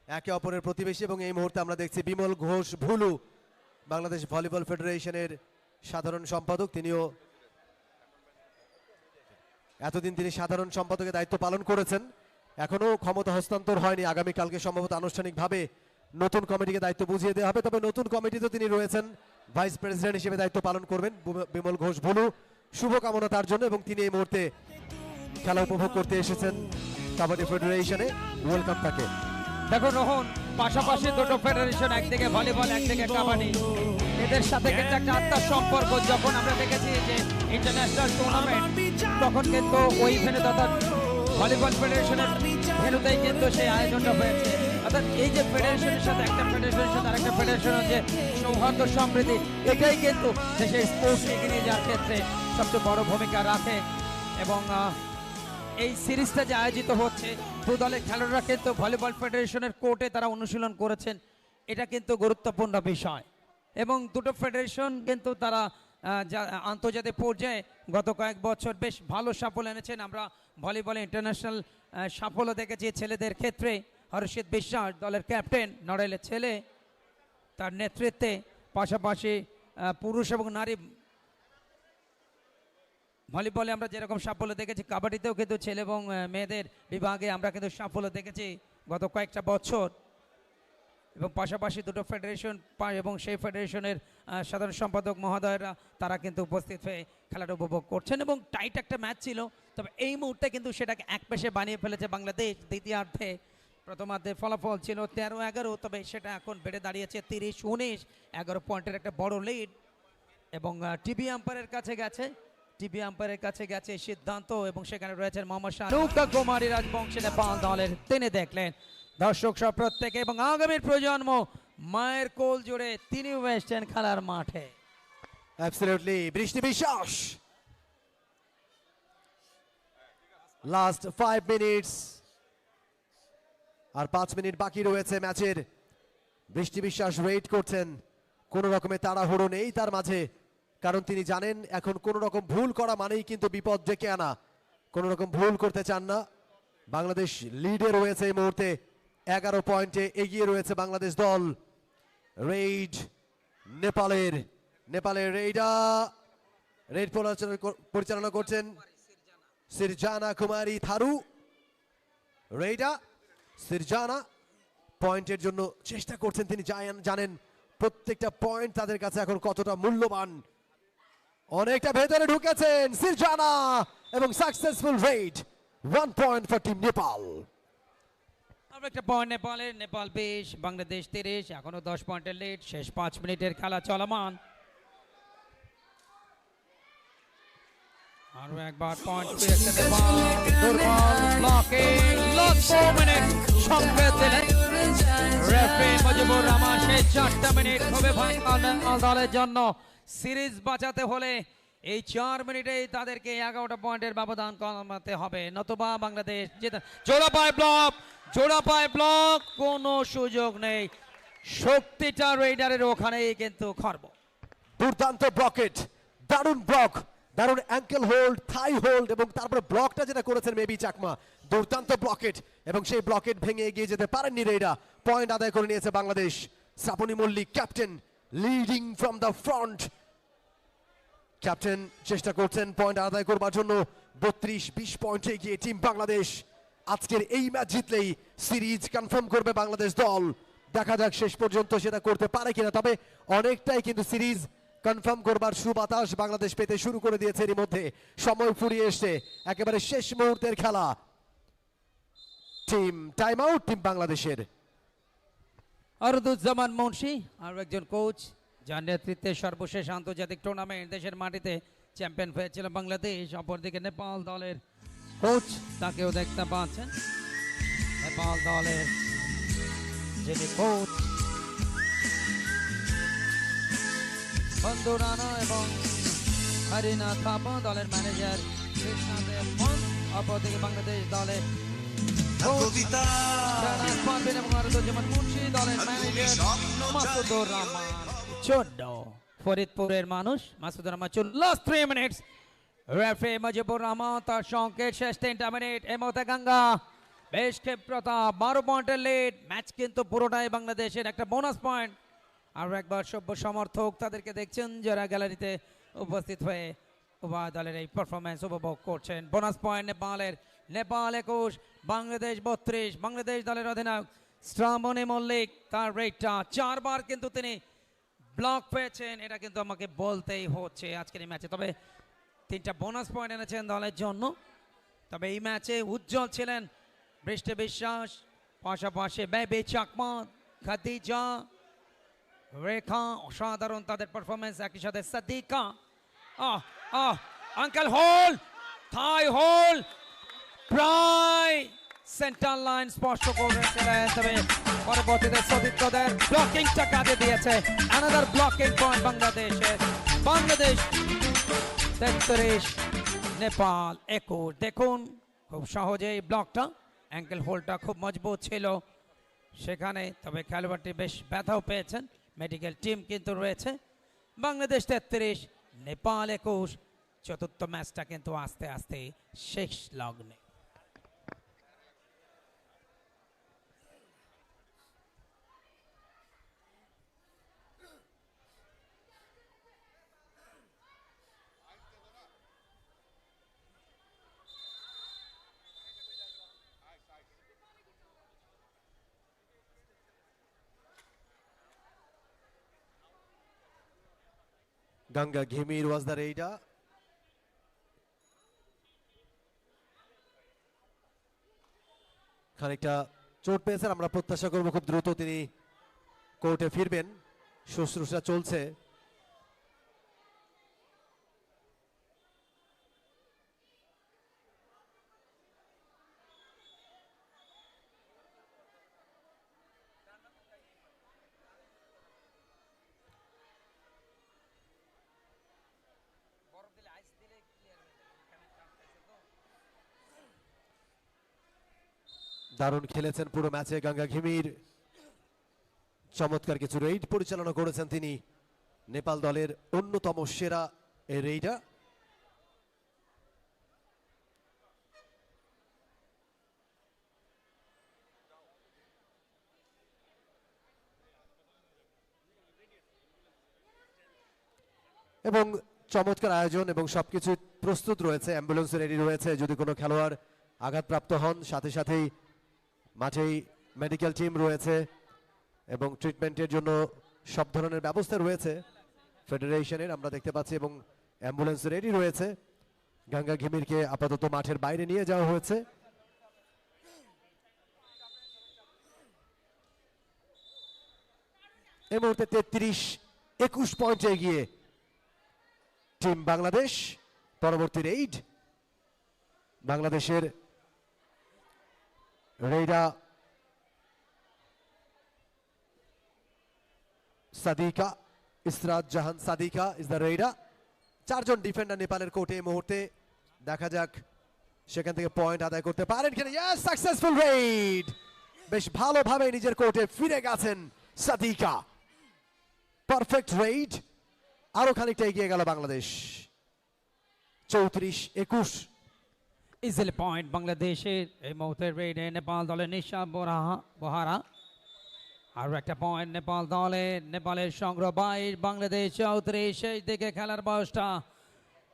একে অপরের প্রতিবেশী, এবং এই মুহূর্তে আমরা দেখছি বিমল ঘোষ ভুলু, বাংলাদেশ ভলিবল ফেডারেশনের সাধারণ সম্পাদক। তিনিও এতদিন তিনি সাধারণ সম্পাদকের দায়িত্ব পালন করেছেন, এখনো ক্ষমতা হস্তান্তর হয়নি। আগামীকালকে সম্ভবত আনুষ্ঠানিকভাবে নতুন কমিটিকে দায়িত্ব বুঝিয়ে দেওয়া হবে। তবে নতুন কমিটিতে তিনি রয়েছেন, ভাইস প্রেসিডেন্ট হিসেবে দায়িত্ব পালন করবেন বিমল ঘোষ ভুলু। শুভকামনা তার জন্য, এবং তিনি এই মুহূর্তে খেলা উপভোগ করতে এসেছেন কাবাডি ফেডারেশনে। ওয়েলকাম তাকে। দেখো রোহন, পাশাপাশি দুটো ফেডারেশন, একদিকে ভলিবল একদিকে কাবাডি, এদের সাথে কিন্তু একটা আত্মার সম্পর্ক। যখন আমরা দেখেছি যে ইন্টারন্যাশনাল টুর্নামেন্ট, তখন কিন্তু ওই ভেন্যু তথা ভলিবল ফেডারেশনের ভেন্যুতেই কিন্তু সেই আয়োজনটা হয়েছে। অর্থাৎ এই যে ফেডারেশনের সাথে একটা ফেডারেশনের সাথে আরেকটা ফেডারেশনের যে সৌহার্দ্য সমৃদ্ধি, এটাই কিন্তু দেশের স্পোর্টস এগিয়ে নিয়ে যাওয়ার ক্ষেত্রে সবচেয়ে বড় ভূমিকা রাখে। এবং এই সিরিজটা যে আয়োজিত হচ্ছে, দু দলের খেলোয়াড়রা কিন্তু ভলিবল ফেডারেশনের কোর্টে তারা অনুশীলন করেছেন, এটা কিন্তু গুরুত্বপূর্ণ বিষয়। এবং দুটো ফেডারেশন কিন্তু তারা আন্তর্জাতিক পর্যায়ে গত কয়েক বছর বেশ ভালো সাফল্য এনেছেন। আমরা ভলিবলে ইন্টারন্যাশনাল সাফল্য দেখেছি ছেলেদের ক্ষেত্রে। হর্ষিত বিশ্বাস দলের ক্যাপ্টেন, নড়াইলের ছেলে, তার নেতৃত্বে। পাশাপাশি পুরুষ এবং নারী ভলিবলে আমরা যেরকম সাফল্য দেখেছি, কাবাডিতেও কিন্তু ছেলে এবং মেয়েদের বিভাগে আমরা কিন্তু সাফল্য দেখেছি গত কয়েকটা বছর। এবং পাশাপাশি দুটো ফেডারেশন এবং সেই ফেডারেশনের সাধারণ সম্পাদক মহোদয়রা তারা কিন্তু উপস্থিত হয়ে খেলাটা উপভোগ করছেন। এবং টাইট একটা ম্যাচ ছিল, তবে এই মুহূর্তে কিন্তু সেটাকে এক পেশে বানিয়ে ফেলেছে বাংলাদেশ। দ্বিতীয়ার্ধে প্রথমার্ধে ফলাফল ছিল 13-11, তবে সেটা এখন বেড়ে দাঁড়িয়েছে 30-19, 11 পয়েন্টের একটা বড় লিড। এবং টিভি আম্পায়ারের কাছে গেছে সিদ্ধান্ত, এবং সেখানে রয়েছেন মোহাম্মদ শাহরুখা কুমারী রাজবংশী নেপাল দলের। তিনি দেখলেন দর্শক সব প্রত্যেকে, এবং আগামীর প্রজন্ম মায়ের কোল জুড়ে তিনি এসেছেন খেলার মাঠে। অ্যাবসলিউটলি। বৃষ্টি বিশ্বাস, লাস্ট 5 মিনিটস, আর 5 মিনিট বাকি রয়েছে ম্যাচের। বৃষ্টি বিশ্বাস ওয়েট করছেন, কোনো রকমের তাড়াহুড়ো নেই তার মাঝে, কারণ তিনি জানেন এখন কোনো রকম ভুল করা মানেই কিন্তু বিপদ ডেকে আনা। কোনো রকম ভুল করতে চান না। বাংলাদেশ লিডে রয়েছে এই মুহূর্তে, 11 পয়েন্টে এগিয়ে রয়েছে বাংলাদেশ দল। রেইড নেপালের রেড পরিচালনা করছেন সিরজানা কুমারী থারু। সিরজানা পয়েন্টের জন্য চেষ্টা করছেন, তিনি জানেন প্রত্যেকটা পয়েন্ট তাদের কাছে এখন কতটা মূল্যবান। অনেকটা ভেতরে ঢুকেছেন সিরজানা, এবং successful red. 1 point for team Nepal. একটা পয়েন্ট নেপালের, নেপাল 20 বাংলাদেশ 30, এখনো 10 পয়েন্টের লিড। শেষ 5 মিনিটের খেলা চলমান। আরো একবার পয়েন্ট পেয়েছে নেপাল। দুর্বল ব্লকিং, লাস্ট 4 মিনিট সংকেত দিলেন রেফারি মুজিবুর রহমান। সেই 4টা মিনিট খুবই ভালো দলের জন্য। সিরিজ বাঁচাতে হলে এই 4 মিনিটেই তাদেরকে 11টা পয়েন্টের ব্যবধান কমাতে হবে, নতুবা বাংলাদেশ জিতে। জোড়া পায় ব্লক, কোনো সুযোগ নেই। শক্তিটা রেডারের ওখানেই কিন্তু খর্ব। দুর্দান্ত ব্লকেট, দারুণ ব্লক, দারুণ অ্যাঙ্কেল হোল্ড, থাই হোল্ড, এবং তারপরে ব্লকটা যেটা করেছেন মেবি চাকমা, দুর্দান্ত ব্লকেট, এবং সেই ব্লকেট ভেঙে এগিয়ে যেতে পারেননি রেইডা। পয়েন্ট আদায় করে নিয়েছে Bangladesh. Shrabani Mallick captain, leading from the front. Captain চেষ্টা করছেন পয়েন্ট আদায় করবার জন্য। 32-20 পয়েন্টে এগিয়ে টিম বাংলাদেশ। আজকের এই ম্যাচ জিতলেই সিরিজ কনফার্ম করবে বাংলাদেশ দল। দেখা যাক শেষ পর্যন্ত সেটা করতে পারে কিনা। তবে অনেকটাই কিন্তু সিরিজ কনফার্ম করবার সুবাতাস বাংলাদেশ পেতে শুরু করে দিয়েছে। এর মধ্যে সময় ফুরিয়ে এসছে, একেবারে শেষ মুহূর্তের খেলা। টাইম আউট টিম বাংলাদেশের। আরদুজ্জামান মুন্সি আর একজন কোচ, যার নেতৃত্বে সর্বশেষ আন্তর্জাতিক টুর্নামেন্ট দেশের মাটিতে চ্যাম্পিয়ন হয়েছিল বাংলাদেশ। অপরদিকে নেপাল দলের কোচ, তাকেও দেখতে পাচ্ছেন। নেপাল দলের যিনি কোচ বন্ধু রানা, এবং হরিনা থাপা দলের ম্যানেজার কৃষ্ণদেব পন্থ, অপরদিকে বাংলাদেশ দলে কবিতা শাহনাজ পারভীন এবং আরজুজ্জামান মুন্সি, দলের ম্যানেজার মাসুদুর রহমান। 14 ফরিদপুরের মানুষ Masudur Rahman. Last 3 minutes, referee Mujibur Rahman তার সংকেত শেষ 3টা মিনিট। এই মুহূর্তে গঙ্গা বেশ ক্ষিপ্রতা, 12 পয়েন্টের লিড। ম্যাচ কিন্তু পুরোটাই বাংলাদেশের, একটা বোনাস পয়েন্ট। আর একবার সভ্য সমর্থক তাদেরকে দেখছেন যারা গ্যালারিতে উপস্থিত হয়ে উভয় দলের এই পারফরমেন্স উপভোগ করছেন। বোনাস পয়েন্ট নেপালের, নেপাল 21, বাংলাদেশ 32। বাংলাদেশ দলের অধিনায়ক শ্রাবণী মল্লিক, তার রেটটা 4 বার কিন্তু তিনি ব্লক পেয়েছেন, এটা কিন্তু আমাকে বলতেই হচ্ছে আজকের এই ম্যাচে। তবে 3টা বোনাস পয়েন্ট এনেছেন দলের জন্য। তবে এই ম্যাচে উজ্জ্বল ছিলেন বৃষ্টি বিশ্বাস, পাশাপাশি বেবি চাকমা, খাদিজা, রেখা, অসাধারণ তাদের পারফরমেন্স। একই সাথে সাদিকা, আঙ্কেল হোল, থাই হোল, প্রায় সেন্টার লাইন স্পর্শ করেছিলেন। তবে পরবর্তীতে সতীর্থদের ব্লকিংটা কাজে দিয়েছে। অ্যানাদার ব্লকিং পয়েন্ট বাংলাদেশের। বাংলাদেশ 33, নেপাল 21। দেখুন খুব সহজেই ব্লকটা, অ্যাঙ্কেল হোলটা খুব মজবুত ছিল সেখানে। তবে খেলোয়াড়টি বেশ ব্যথাও পেয়েছেন, মেডিকেল টিম কিন্তু রয়েছে। বাংলাদেশ 33, নেপাল 21। চতুর্থ ম্যাচটা কিন্তু আস্তে আস্তে শেষ লগ্নে। Ganga Ghimir was the raider. খানিকটা চোট পেয়েছেন, আমরা প্রত্যাশা করব খুব দ্রুত তিনি কোর্টে ফিরবেন। শুশ্রূষা চলছে। দারুণ খেলেছেন পুরো ম্যাচে গঙ্গা ঘিমির। চমৎকার কিছু রেইড পরিচালনা করেছেন তিনি, নেপাল দলের অন্যতম সেরা এই রেইডার। এবং চমৎকার আয়োজন এবং সবকিছু প্রস্তুত রয়েছে, অ্যাম্বুলেন্স রেডি রয়েছে যদি কোনো খেলোয়াড় আঘাতপ্রাপ্ত হন। সাথে সাথেই মাঠেই মেডিকেল টিম রয়েছে এবং ট্রিটমেন্টের জন্য সব ধরনের ব্যবস্থা রয়েছে ফেডারেশনের, আমরা দেখতে পাচ্ছি। এবং অ্যাম্বুলেন্স রেডি রয়েছে। গঙ্গা ঘিমিরকে আপাতত মাঠের বাইরে নিয়ে যাওয়া হয়েছে। এই মুহূর্তে 33-21 পয়েন্টে এগিয়ে টিম বাংলাদেশ। পরবর্তী রেইড বাংলাদেশের raider Sadika, Israt Jahan Sadika is the raider. 4 জন ডিফেন্ডার নেপালের কোর্টে এই মুহূর্তে। দেখা যাক সেখান থেকে পয়েন্ট আদায় করতে পারেন কিনা। Yes, successful Raid. বেশ ভালোভাবে নিজের কোর্টে ফিরে গেছেন সাদিকা। Perfect Raid. আরো খানিকটা এগিয়ে গেল বাংলাদেশ। 34-21। ইজিলি পয়েন্ট বাংলাদেশের। এই মুহূর্তে রেডে নেপাল দলের নিশা বোহারা। আর একটা পয়েন্ট নেপাল দলের। নেপালের সংগ্রহ 22, বাংলাদেশ 34। শেষ দিকে খেলার বয়সটা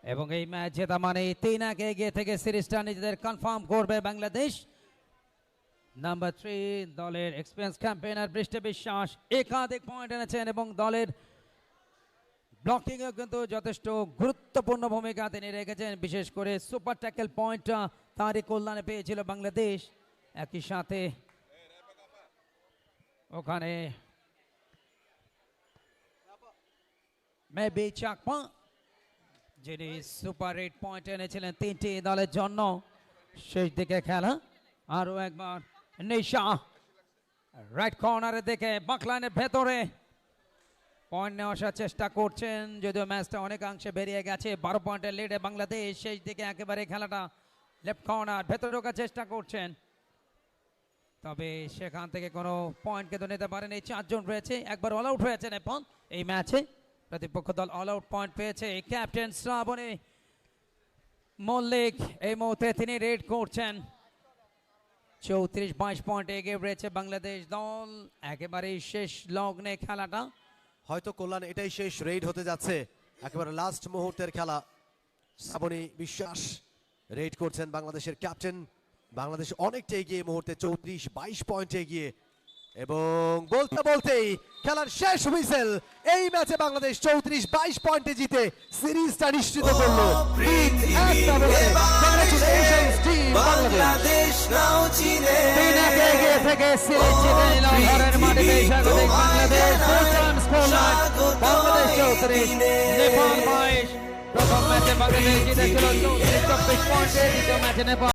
এবং এই ম্যাচ জেতা মানে 3-1 এগিয়ে থেকে সিরিজটা নিজেদের কনফার্ম করবে বাংলাদেশ। নাম্বার 3 দলের এক্সপিরিয়েন্স ক্যাম্পেইনার বৃষ্টি বিশ্বাস একাধিক পয়েন্ট এনেছেন এবং দলের ব্লকিংয়ে কিন্তু যথেষ্ট গুরুত্বপূর্ণ ভূমিকা তিনি রেখেছেন। বিশেষ করে সুপার ট্যাকেল পয়েন্টটা তারই কল্যাণে পেয়েছিল বাংলাদেশ। একই সাথে ওখানে মেবি চাকমা যিনি সুপার 8 পয়েন্ট এনেছিলেন 3টি দলের জন্য। শেষ দিকে খেলা আরো একবার নিশা রাইট কর্নারে দেখে বাকলাইনের ভেতরে পয়েন্ট নেওয়ার আসার চেষ্টা করছেন, যদিও ম্যাচটা অনেকাংশে বেরিয়ে গেছে। 12 পয়েন্টের লিডে বাংলাদেশ। শেষ দিকে একেবারে খেলাটা লেফট কর্নার ভেতরে ঢোকার চেষ্টা করছেন, তবে সেখান থেকে কোনো পয়েন্ট কিন্তু নিতে পারেনি। 4 জন রয়েছে, একবার অল আউট হয়েছে নেপাল এই ম্যাচে। প্রতিপক্ষ দল অল আউট পয়েন্ট পেয়েছে। ক্যাপ্টেন শ্রাবণী মল্লিক এই মুহূর্তে তিনি রেড করছেন। 34-22 পয়েন্টে এগিয়ে রয়েছে বাংলাদেশ দল। একেবারে শেষ লগ্নে খেলাটা। হয়তো কল্যাণ এটাই শেষ রেড হতে যাচ্ছে, একেবারে লাস্ট মুহূর্তের খেলা। শ্রাবণী বিশ্বাস রেড করছেন বাংলাদেশের ক্যাপ্টেন। বাংলাদেশ অনেকটা এগিয়ে এই মুহূর্তে, 34-22 পয়েন্টে এগিয়ে। এবং বলতে বলতেই খেলার শেষ হুইসেল। এই ম্যাচে বাংলাদেশ 34-22 পয়েন্টে জিতে সিরিজটা নিশ্চিত করলো। Congratulations team Bangladesh. বাংলাদেশ নাও চিনে 3-1 এগিয়ে থেকে সিরিজ জিতে নিল ঘরের মাটিতে স্বাগতিক Bangladesh. Full time scoreline Bangladesh 34 Nepal 22। প্রথম ম্যাচে বাংলাদেশ জিতেছিল 34-24 পয়েন্টে, দ্বিতীয় ম্যাচে নেপাল